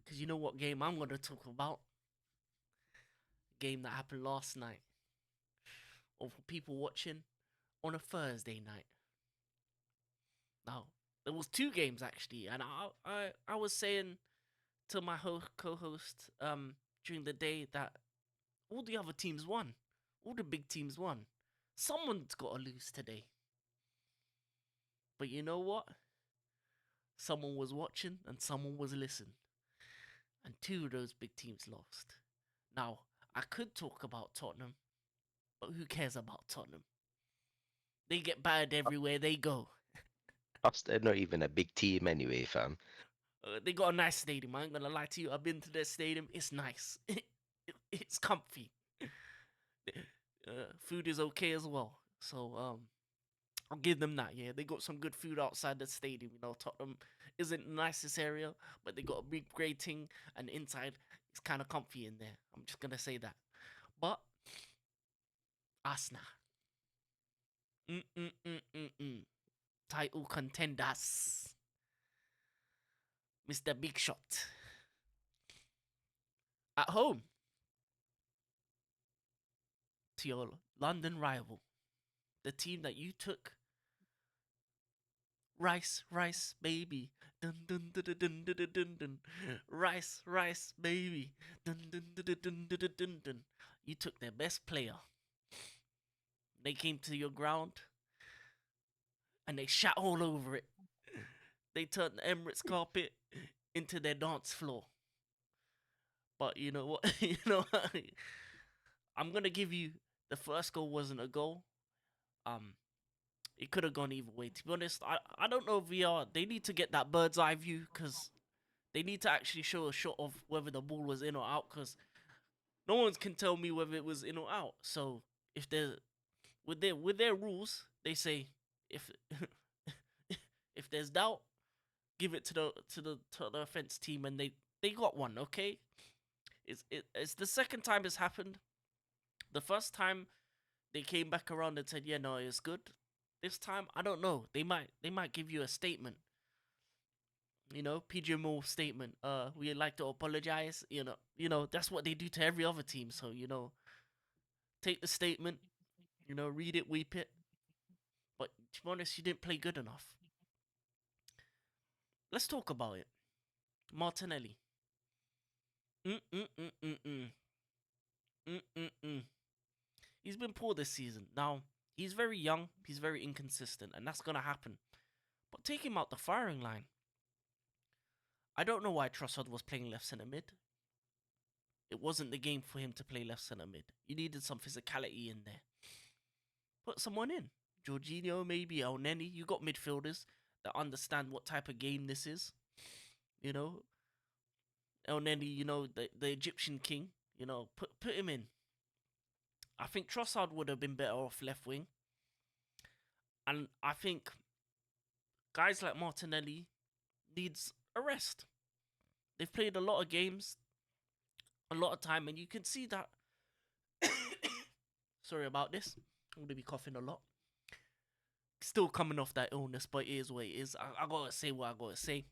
because you know what game I'm gonna talk about? Game that happened last night, or for people watching on a Thursday night. Now there was two games actually, and I was saying to my co-host during the day that all the other teams won, all the big teams won. Someone's got to lose today. But you know what? Someone was watching and someone was listening. And two of those big teams lost. Now, I could talk about Tottenham, but who cares about Tottenham? They get battered everywhere they go. Plus, they're not even a big team anyway, fam. They got a nice stadium. I ain't gonna lie to you. I've been to their stadium. It's nice. It's comfy. Food is okay as well. So I'll give them that. Yeah, they got some good food outside the stadium. You know, Tottenham isn't the nicest area, but they got a big grating, and inside it's kind of comfy in there. I'm just gonna say that. But Arsenal, title contenders, Mr. Big Shot at home to your London rival, the team that you took. Rice, rice, baby. Dun dun dun dun dun dun dun dun. Rice, rice, baby. Dun dun dun dun dun dun dun dun. You took their best player. They came to your ground and they shat all over it. They turned the Emirates carpet into their dance floor. But you know what? You know what? I'm gonna give you the first goal wasn't a goal. Um, it could have gone either way. To be honest, I don't know VR. They need to get that bird's eye view because they need to actually show a shot of whether the ball was in or out because no one can tell me whether it was in or out. So if they're with their rules, they say if if there's doubt, give it to the offense team, and they got one. Okay, it's the second time it's happened. The first time they came back around and said, yeah, no, it's good. This time, I don't know. They might give you a statement. You know, PJ Moore statement. We'd like to apologize. That's what they do to every other team. So, take the statement, read it, weep it. But to be honest, you didn't play good enough. Let's talk about it. Martinelli. Mm-mm-mm-mm-mm. Mm-mm-mm. He's been poor this season. Now, he's very young, he's very inconsistent, and that's gonna happen. But take him out the firing line. I don't know why Trossard was playing left centre mid. It wasn't the game for him to play left centre mid. You needed some physicality in there. Put someone in. Jorginho, maybe El Neni. You got midfielders that understand what type of game this is. You know, El Neni, the Egyptian king. Put him in. I think Trossard would have been better off left wing. And I think guys like Martinelli needs a rest. They've played a lot of games, a lot of time, and you can see that. Sorry about this. I'm going to be coughing a lot. Still coming off that illness, but it is what it is. I gotta say what I gotta say.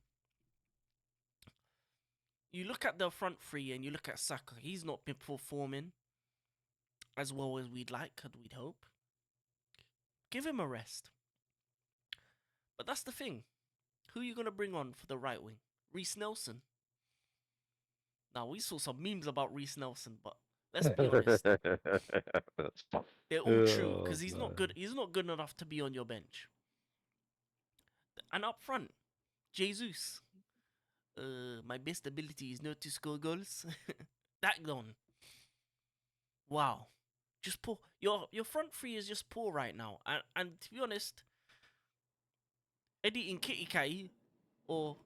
You look at the front three and you look at Saka. He's not been performing as well as we'd like and we'd hope. Give him a rest. But that's the thing. Who are you going to bring on for the right wing? Reece Nelson. Now, we saw some memes about Reece Nelson, but let's be honest. They're all true because he's not good. He's not good enough to be on your bench. And up front, Jesus. My best ability is not to score goals. That gone. Wow. Just poor. Your front three is just poor right now. And to be honest, Eddie Nketiah or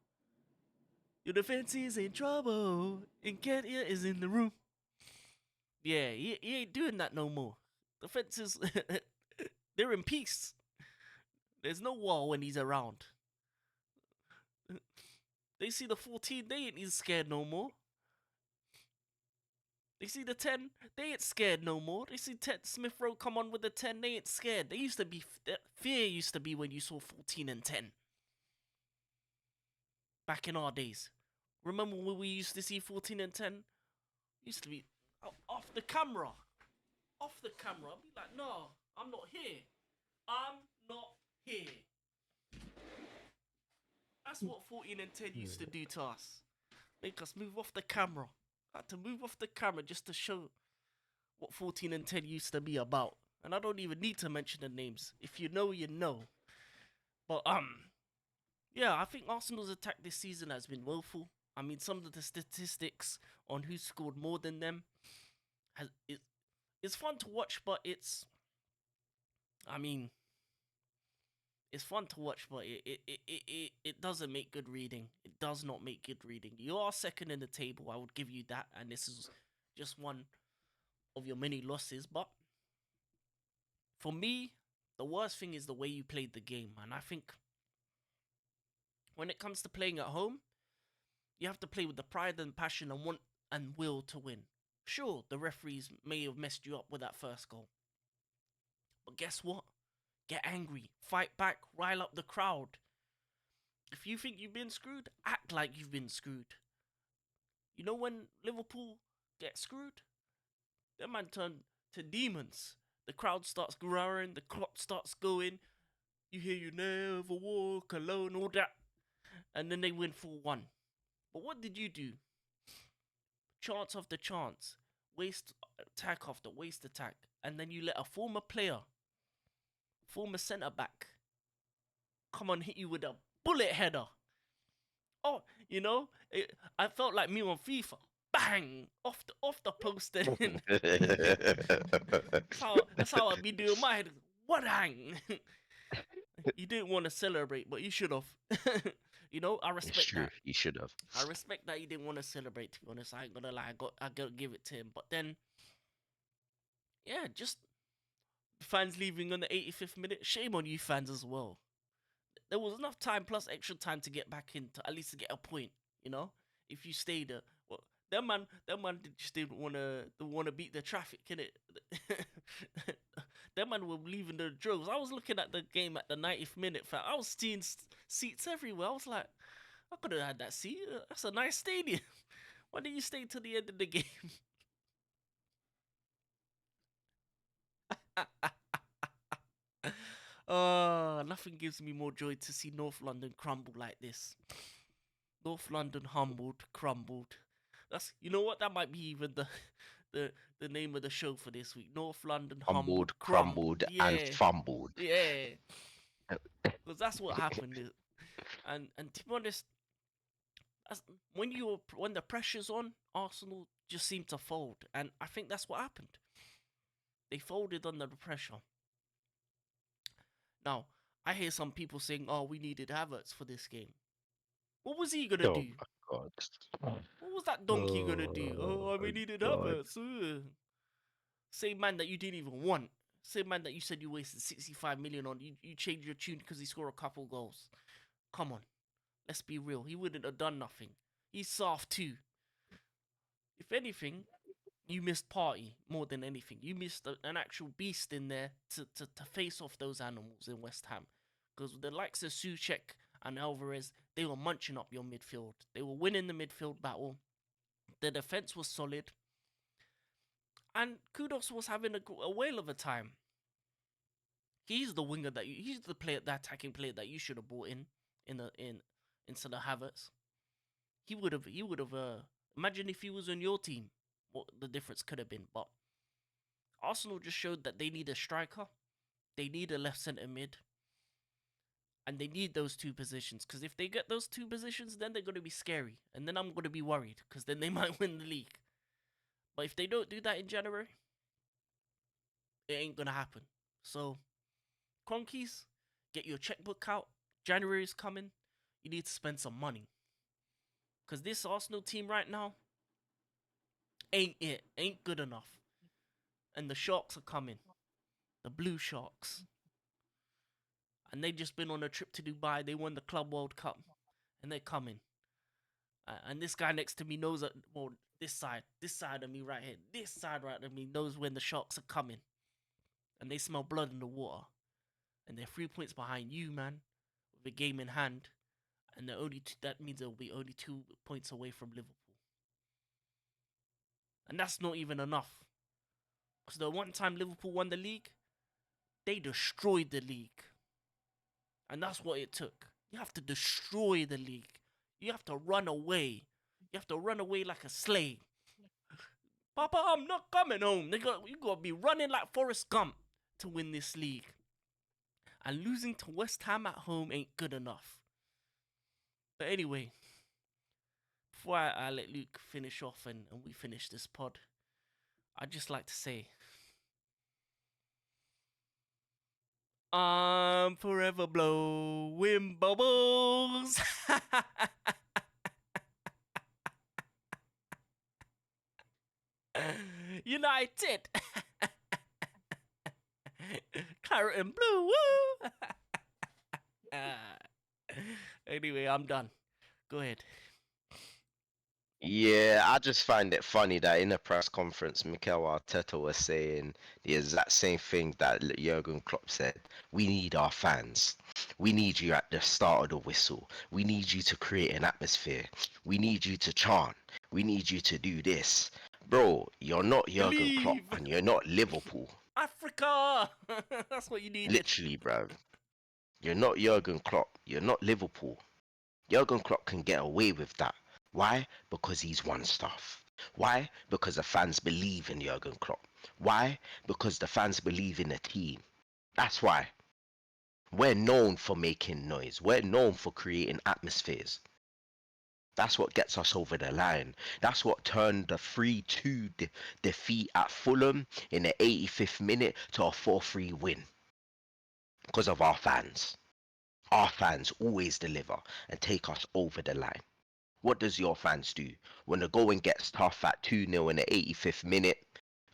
your defense is in trouble. Nketiah is in the room. Yeah, he ain't doing that no more. Defense is they're in peace. There's no war when he's around. They see the 14, they ain't scared no more. They see the 10, they ain't scared no more. They see Smith Rowe come on with the 10, they ain't scared. They used to be, fear used to be when you saw 14 and 10. Back in our days. Remember when we used to see 14 and 10? Used to be off the camera. Off the camera. I'd be like, no, I'm not here. I'm not here. That's what 14 and 10 used to do to us. Make us move off the camera. I had to move off the camera just to show what 14 and 10 used to be about. And I don't even need to mention the names. If you know, you know. But, yeah, I think Arsenal's attack this season has been woeful. I mean, some of the statistics on who scored more than them it's fun to watch, but it's fun to watch, but it doesn't make good reading. It does not make good reading. You are second in the table, I would give you that, and this is just one of your many losses. But for me, the worst thing is the way you played the game, and I think when it comes to playing at home, you have to play with the pride and passion and want and will to win. Sure, the referees may have messed you up with that first goal, but guess what? Get angry, fight back, rile up the crowd. If you think you've been screwed, act like you've been screwed. You know when Liverpool get screwed? Them man turn to demons. The crowd starts roaring, the clock starts going. You hear you never walk alone, all that. And then they win 4-1. But what did you do? Chance after chance. Waste attack after waste attack. And then you let a former player, former centre back, come on, hit you with a bullet header. Oh, I felt like me on FIFA. Bang! Off the post. And that's how I be doing my head. What hang? You didn't want to celebrate, but you should have. I It's respect true. that. You should have. I respect that he didn't want to celebrate. To be honest, I ain't gonna lie. I gotta give it to him. But then, yeah, just fans leaving on the 85th minute. Shame on you fans as well. There was enough time plus extra time to get back in to at least to get a point. If you stayed there. Well, that man just didn't wanna beat the traffic, innit? That man were leaving the droves. I was looking at the game at the 90th minute. Fam. I was seeing seats everywhere. I was like, I could have had that seat. That's a nice stadium. Why didn't you stay till the end of the game? Nothing gives me more joy to see North London crumble like this. North London humbled, crumbled. You know what? That might be even the name of the show for this week. North London humbled, Humbled, crumbled. crumbled, and Yeah, fumbled. yeah. Because that's what happened. And to be honest, when the pressure's on, Arsenal just seem to fold, and I think that's what happened. They folded under the pressure. Now, I hear some people saying, "Oh, we needed Havertz for this game." What was he gonna Oh do? my god. What was that donkey gonna do? Oh Oh, my we needed god. Havertz. Same man that you didn't even want. Same man that you said you wasted 65 million on. You changed your tune because he scored a couple goals. Come on, let's be real. He wouldn't have done nothing. He's soft too. If anything, you missed Party more than anything. You missed an actual beast in there to face off those animals in West Ham. Because the likes of Soucek and Alvarez, they were munching up your midfield. They were winning the midfield battle. The defense was solid. And Kudos was having a whale of a time. He's the winger he's the attacking player that you should have brought in instead of Havertz. He would have imagine if he was on your team, what the difference could have been. But Arsenal just showed that they need a striker, they need a left centre mid, and they need those two positions. Because if they get those two positions, then they're going to be scary, and then I'm going to be worried because then they might win the league. But if they don't do that in January, it ain't going to happen. So, Cronkies, get your checkbook out. January is coming. You need to spend some money. Because this Arsenal team right now ain't good enough. And the Sharks are coming. The Blue Sharks. And they just been on a trip to Dubai. They won the Club World Cup. And they're coming. And this guy next to me knows that, well, this side of me right here, this side right of me knows when the Sharks are coming. And they smell blood in the water. And they're 3 points behind you, man. With a game in hand. And they're that means they'll be only 2 points away from Liverpool. And that's not even enough. Because the one time Liverpool won the league, they destroyed the league. And that's what it took. You have to destroy the league. You have to run away. You have to run away like a slave. Papa, I'm not coming home. You got to be running like Forrest Gump to win this league. And losing to West Ham at home ain't good enough. But anyway, before I let Luke finish off and we finish this pod, I'd just like to say, I'm forever blowing bubbles. United. Claret and blue. Woo. Anyway, I'm done. Go ahead. Yeah, I just find it funny that in a press conference, Mikel Arteta was saying the exact same thing that Jurgen Klopp said. We need our fans. We need you at the start of the whistle. We need you to create an atmosphere. We need you to chant. We need you to do this. Bro, you're not Jurgen Klopp Believe. and you're not Liverpool. Africa. That's what you needed. Literally, bruv. You're not Jurgen Klopp. You're not Liverpool. Jurgen Klopp can get away with that. Why? Because he's won stuff. Why? Because the fans believe in Jurgen Klopp. Why? Because the fans believe in the team. That's why. We're known for making noise. We're known for creating atmospheres. That's what gets us over the line. That's what turned the 3-2 defeat at Fulham in the 85th minute to a 4-3 win. Because of our fans. Our fans always deliver and take us over the line. What does your fans do? When the going gets tough at 2-0 in the 85th minute,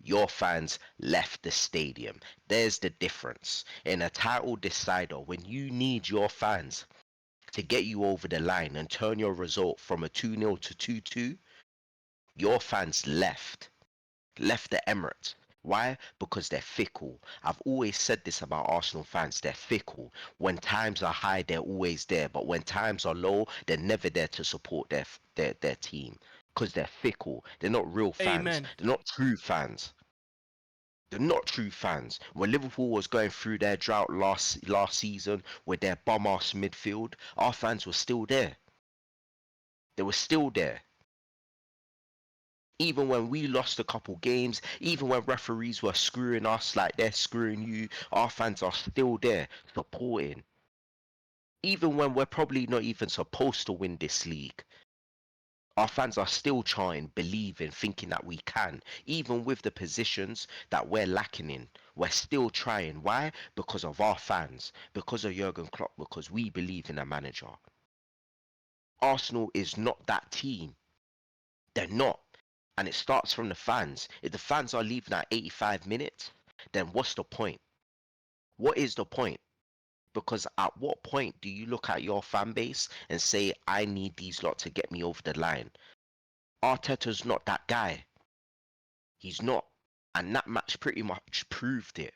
your fans left the stadium. There's the difference. In a title decider, when you need your fans to get you over the line and turn your result from a 2-0 to 2-2, your fans left the Emirates. Why? Because they're fickle. I've always said this about Arsenal fans. They're fickle. When times are high, they're always there. But when times are low, they're never there to support their team. Because they're fickle. They're not real fans. Amen. They're not true fans. They're not true fans. When Liverpool was going through their drought last season with their bum-ass midfield, our fans were still there. They were still there. Even when we lost a couple games, even when referees were screwing us like they're screwing you, our fans are still there supporting. Even when we're probably not even supposed to win this league, our fans are still trying, believing, thinking that we can. Even with the positions that we're lacking in, we're still trying. Why? Because of our fans, because of Jurgen Klopp, because we believe in a manager. Arsenal is not that team. They're not. And it starts from the fans. If the fans are leaving at 85 minutes, then what's the point? What is the point? Because at what point do you look at your fan base and say, I need these lot to get me over the line? Arteta's not that guy. He's not. And that match pretty much proved it.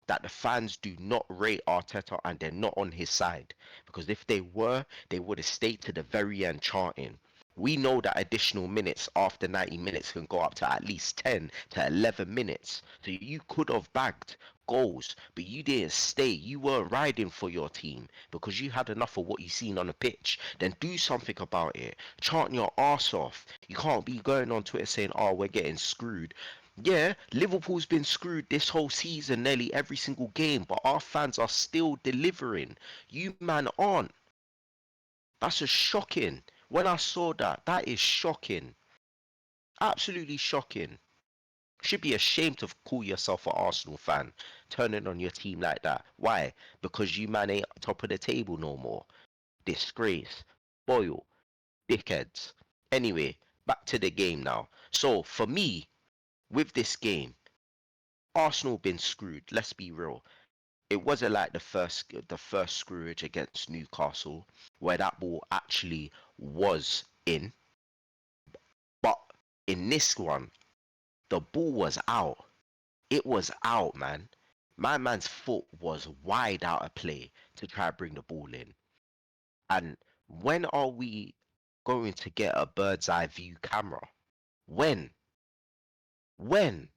That the fans do not rate Arteta and they're not on his side. Because if they were, they would have stayed to the very end chanting. We know that additional minutes after 90 minutes can go up to at least 10 to 11 minutes. So you could have bagged goals, but you didn't stay. You weren't riding for your team because you had enough of what you seen on the pitch. Then do something about it. Chanting your arse off. You can't be going on Twitter saying, oh, we're getting screwed. Yeah, Liverpool's been screwed this whole season, nearly every single game, but our fans are still delivering. You man aren't. That's just shocking. When I saw that, that is shocking. Absolutely shocking. Should be ashamed to call yourself an Arsenal fan, turning on your team like that. Why? Because you man ain't top of the table no more. Disgrace. Boil. Dickheads. Anyway, back to the game now. So, for me, with this game, Arsenal been screwed. Let's be real. It wasn't like the first screwage against Newcastle, where that ball actually was in. But in this one, the ball was out. It was out, man. My man's foot was wide out of play to try to bring the ball in. And when are we going to get a bird's eye view camera? When? When?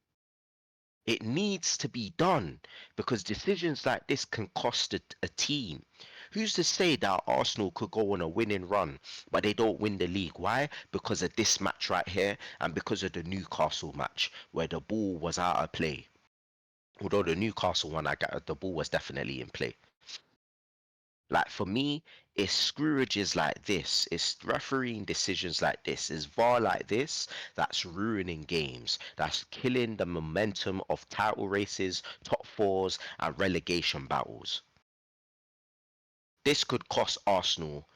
It needs to be done because decisions like this can cost a team. Who's to say that Arsenal could go on a winning run, but they don't win the league? Why? Because of this match right here and because of the Newcastle match where the ball was out of play. Although the Newcastle one, the ball was definitely in play. Like for me, it's screwages like this, it's refereeing decisions like this, it's VAR like this that's ruining games, that's killing the momentum of title races, top fours, and relegation battles. This could cost Arsenal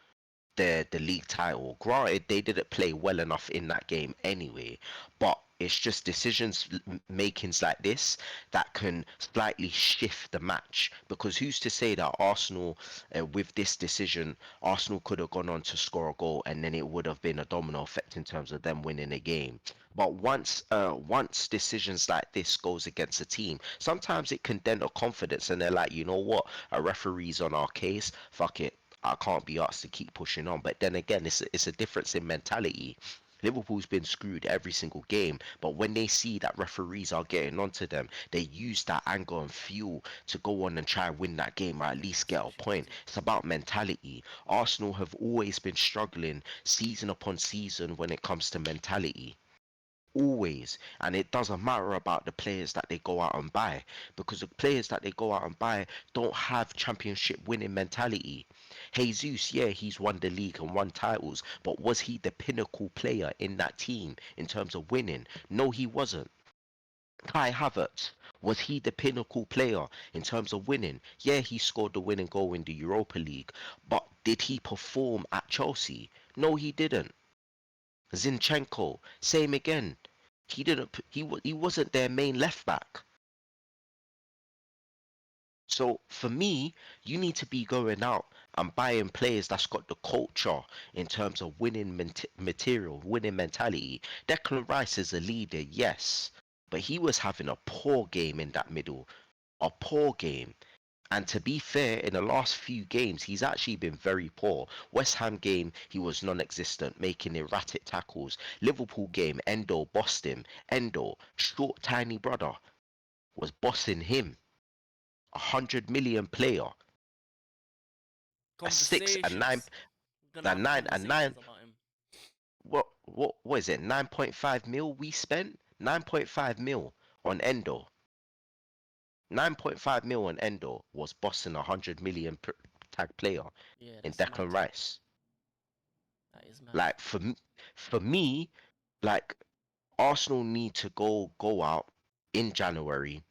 the league title. Granted, they didn't play well enough in that game anyway, but it's just decisions makings like this that can slightly shift the match. Because who's to say that Arsenal, with this decision, Arsenal could have gone on to score a goal and then it would have been a domino effect in terms of them winning the game. But once decisions like this goes against a team, sometimes it can dent a confidence, and they're like, you know what, a referee's on our case. Fuck it, I can't be asked to keep pushing on. But then again, it's a difference in mentality. Liverpool's been screwed every single game, but when they see that referees are getting onto them, they use that anger and fuel to go on and try and win that game or at least That's get a literally just point. it. It's about mentality. Arsenal have always been struggling season upon season when it comes to mentality. Always. And it doesn't matter about the players that they go out and buy because the players that they go out and buy don't have championship winning mentality. Jesus, yeah, he's won the league and won titles, but was he the pinnacle player in that team in terms of winning? No, he wasn't. Kai Havertz, was he the pinnacle player in terms of winning? Yeah, he scored the winning goal in the Europa League, but did he perform at Chelsea? No, he didn't. Zinchenko, same again. He didn't. He wasn't their main left back. So for me, you need to be going out and buying players that's got the culture in terms of winning material, winning mentality. Declan Rice is a leader, yes, but he was having a poor game in that middle, a poor game. And to be fair, in the last few games, he's actually been very poor. West Ham game, he was non-existent, making erratic tackles. Liverpool game, Endo bossed him. Endo, short, tiny brother, was bossing him. 100 million player, a six, a nine, Conversations. We're gonna a have nine, a nine. conversations about him. What is it? 9.5 mil we spent. 9.5 mil on Endo. 9.5 mil on Endo was bossing 100 million tag player Yeah, in that's mad. Declan Rice. That is mad. Like for me, like Arsenal need to go out in January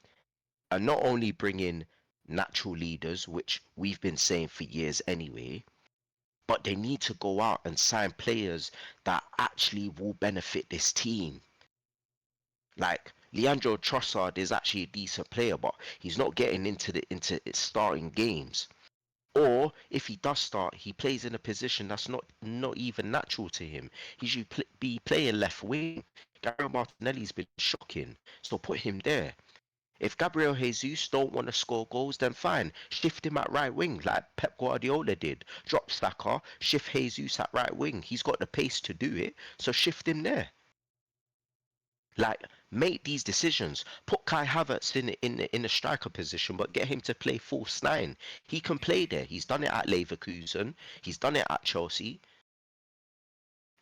and not only bring in natural leaders, which we've been saying for years anyway, but they need to go out and sign players that actually will benefit this team. Like Leandro Trossard is actually a decent player, but he's not getting into starting games. Or if he does start, he plays in a position that's not even natural to him. He should be playing left wing. Gabriel Martinelli's been shocking, so put him there. If Gabriel Jesus don't want to score goals, then fine, shift him at right wing like Pep Guardiola did. Drop Saka, shift Jesus at right wing. He's got the pace to do it, so shift him there. Like, make these decisions. Put Kai Havertz in a striker position, but get him to play false nine. He can play there. He's done it at Leverkusen. He's done it at Chelsea.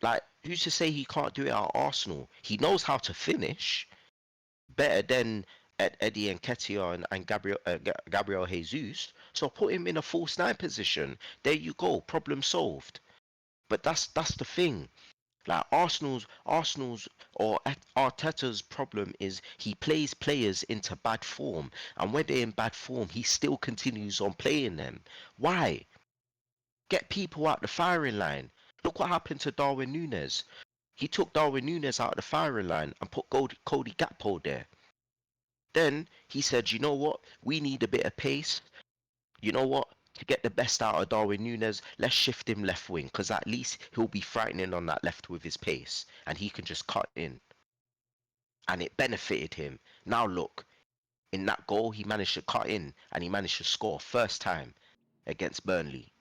Like, who's to say he can't do it at Arsenal? He knows how to finish better than Eddie Nketiah and Gabriel Jesus. So put him in a false nine position. There you go. Problem solved. But that's the thing. Like Arsenal's or Arteta's problem is he plays players into bad form, and when they're in bad form, he still continues on playing them. Why? Get people out the firing line. Look what happened to Darwin Núñez. He took Darwin Núñez out of the firing line and put Cody Gakpo there. Then he said, you know what? We need a bit of pace. You know what? To get the best out of Darwin Núñez, let's shift him left wing because at least he'll be frightening on that left with his pace and he can just cut in. And it benefited him. Now look, in that goal, he managed to cut in and he managed to score first time against Burnley.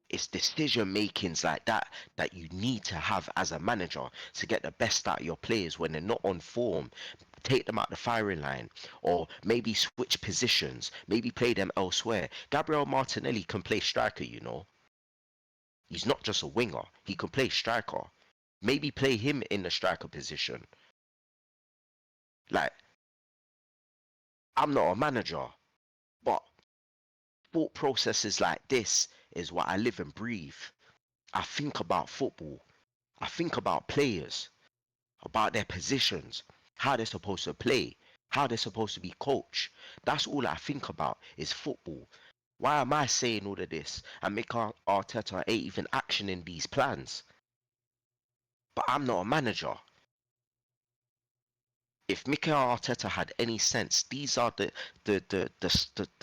It's decision makings like that that you need to have as a manager to get the best out of your players when they're not on form. Take them out the firing line, or maybe switch positions, maybe play them elsewhere. Gabriel Martinelli can play striker, you know. He's not just a winger, he can play striker. Maybe play him in the striker position. Like, I'm not a manager, but thought processes like this is what I live and breathe. I think about football. I think about players, about their positions, how they're supposed to play, how they're supposed to be coached. That's all I think about is football. Why am I saying all of this and Mikel Arteta ain't even actioning these plans? But I'm not a manager. If Mikel Arteta had any sense, these are the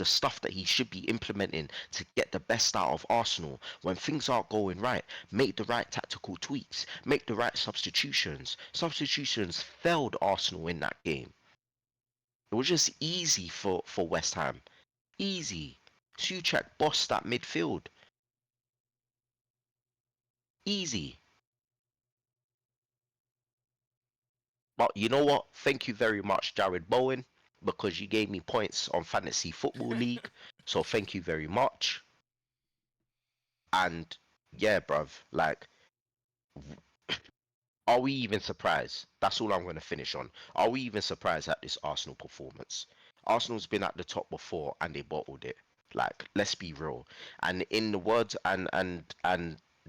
stuff that he should be implementing to get the best out of Arsenal. When things aren't going right, make the right tactical tweaks, make the right substitutions. Substitutions failed Arsenal in that game. It was just easy for West Ham. Easy. Suchek bossed that midfield. Easy. But you know what? Thank you very much, Jared Bowen, because you gave me points on Fantasy Football League. So thank you very much. And yeah, bruv, like, are we even surprised? That's all I'm going to finish on. Are we even surprised at this Arsenal performance? Arsenal's been at the top before and they bottled it. Like, let's be real. And in the words and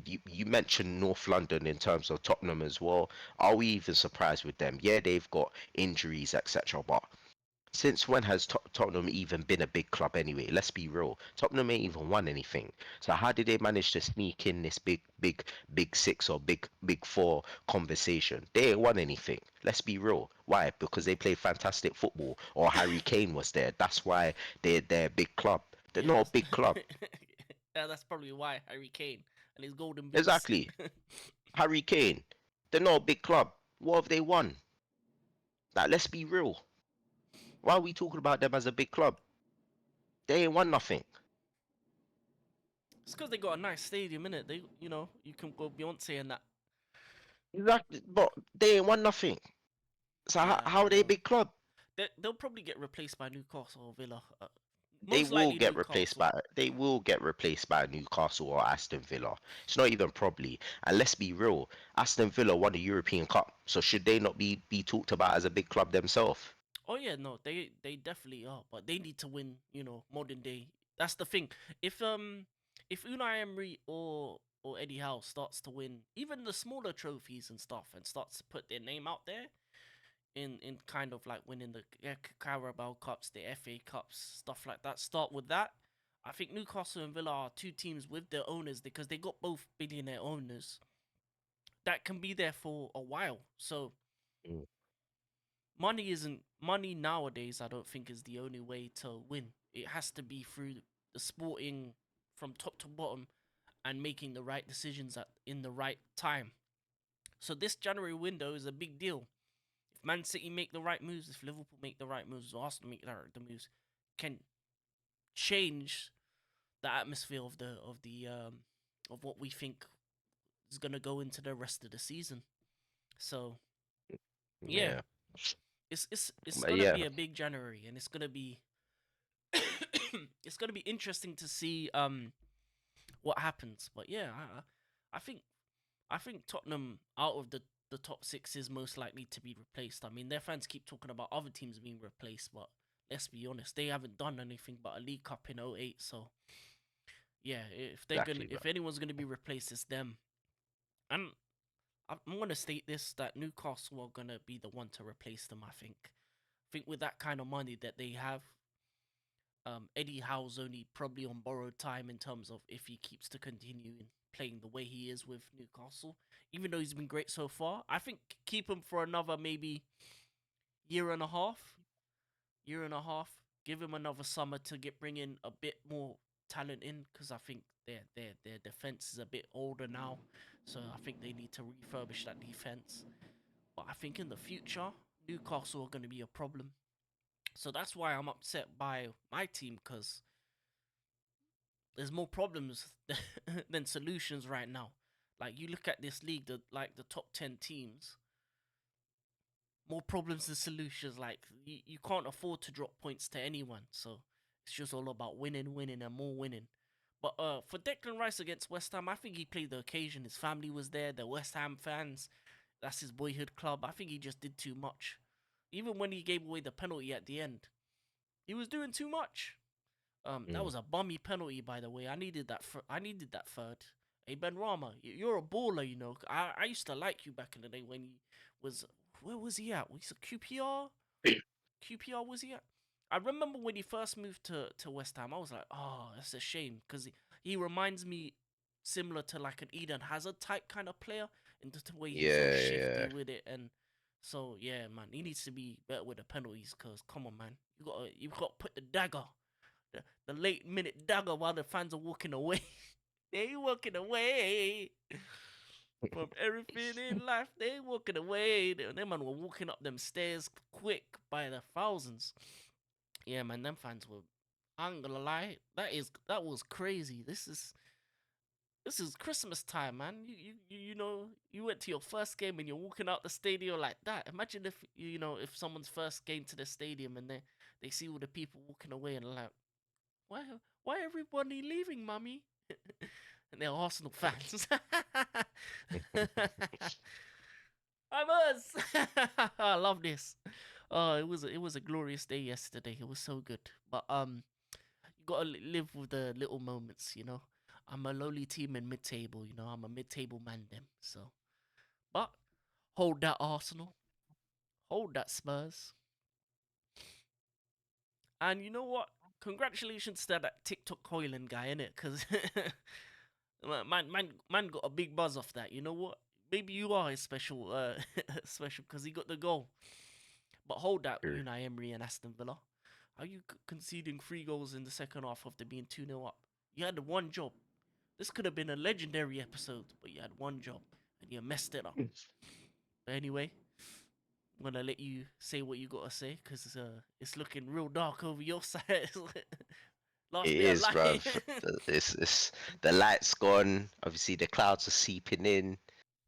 you mentioned North London in terms of Tottenham as well. Are we even surprised with them? Yeah, they've got injuries, etc. But since when has Tottenham even been a big club anyway? Let's be real. Tottenham ain't even won anything. So how did they manage to sneak in this big six or big four conversation? They ain't won anything. Let's be real. Why? Because they played fantastic football or Harry Kane was there. That's why they're a big club. They're Yeah, not a big club. yeah, that's probably why Harry Kane and his golden boots. Exactly. Harry Kane. They're not a big club. What have they won? Like, let's be real. Why are we talking about them as a big club? They ain't won nothing. It's because they got a nice stadium in it. They, you can go Beyonce and that. Exactly, but they ain't won nothing. So Yeah, how are I they a know. big club? They'll probably get replaced by Newcastle or Villa. They Most will likely get replaced Newcastle. by Newcastle or Aston Villa. It's not even probably. And let's be real, Aston Villa won the European Cup, so should they not be talked about as a big club themselves? Oh yeah, no, they definitely are, but they need to win. Modern day. That's the thing. If Unai Emery or Eddie Howe starts to win even the smaller trophies and stuff, and starts to put their name out there in kind of like winning the Carabao Cups, the FA Cups, stuff like that. Start with that. I think Newcastle and Villa are two teams with their owners because they got both billionaire owners that can be there for a while. So Mm, money nowadays. I don't think is the only way to win. It has to be through the sporting from top to bottom and making the right decisions in the right time. So this January window is a big deal. If Man City make the right moves, if Liverpool make the right moves, or Arsenal make the moves, can change the atmosphere of what we think is gonna go into the rest of the season. So yeah, yeah, it's but gonna yeah, be a big January, and it's gonna be it's gonna be interesting to see what happens. But yeah, I think I think Tottenham out of the top six is most likely to be replaced. I mean, their fans keep talking about other teams being replaced, but let's be honest, they haven't done anything but a League Cup in '08. So yeah, exactly, bro. if anyone's gonna be replaced, it's them. And I'm gonna state this that Newcastle are gonna be the one to replace them. I think with that kind of money that they have, Eddie Howe's only probably on borrowed time in terms of if he keeps to continuing playing the way he is with Newcastle. Even though he's been great so far, I think keep him for another maybe year and a half, year and a half. Give him another summer to bring in a bit more talent in because I think their defense is a bit older now, so I think they need to refurbish that defense. But I think in the future, Newcastle are going to be a problem. So that's why I'm upset by my team because there's more problems than solutions right now. Like you look at this league, the top 10 teams, more problems than solutions. Like you can't afford to drop points to anyone. So it's just all about winning, winning, and more winning. But for Declan Rice against West Ham, I think he played the occasion. His family was there. The West Ham fans, that's his boyhood club. I think he just did too much. Even when he gave away the penalty at the end, he was doing too much. That Mm, was a bummy penalty, by the way. I needed that. I needed that third. Hey Ben Rama, you're a baller. I used to like you back in the day when he was. Where was he at? Was it QPR? QPR was he at? I remember when he first moved to West Ham. I was like, oh, that's a shame because he reminds me similar to like an Eden Hazard type kind of player in the way he's so yeah, shifty yeah. with it. And so yeah, man, he needs to be better with the penalties. Cause come on, man, you got to put the dagger, the late minute dagger while the fans are walking away. They walking away from everything in life. They walking away. Them man were walking up them stairs quick by the thousands. Yeah, man, them fans were. I ain't gonna lie. That was crazy. This is this is Christmas time, man. You know you went to your first game and you're walking out the stadium like that. Imagine if you know if someone's first game to the stadium and they see all the people walking away and like, why why everybody leaving, mummy? And they're Arsenal fans. I'm us. I love this. Oh, it was a glorious day yesterday. It was so good. But you gotta live with the little moments, you know. I'm a lowly team in mid-table, you know. I'm a mid-table man, them. So, but hold that Arsenal, hold that Spurs, and you know what? Congratulations to that TikTok Hoyland guy, innit? Cause man got a big buzz off that. You know what? Maybe you are his special, special because he got the goal. But hold that, True. Unai Emery and Aston Villa. Are you conceding 3 goals in the second half after being 2-0 up? You had one job. This could have been a legendary episode, but you had one job and you messed it up. But anyway, I'm gonna let you say what you gotta say because it's looking real dark over your side. Last It bit of is, light. bruv. It's the light's gone. Obviously, the clouds are seeping in.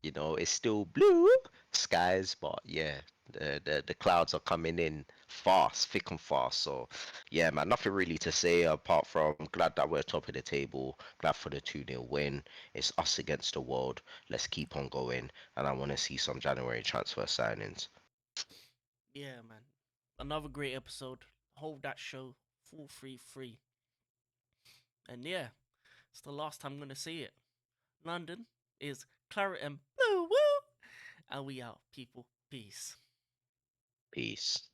You know, it's still blue skies, but yeah, the clouds are coming in fast, thick and fast. So, yeah, man, nothing really to say apart from glad that we're top of the table. Glad for the 2-0 win. It's us against the world. Let's keep on going, and I want to see some January transfer signings. Yeah, man. Another great episode. Hold that show full free. And yeah, it's the last time I'm gonna say it. London is claret and blue woo. And we out, people. Peace. Peace.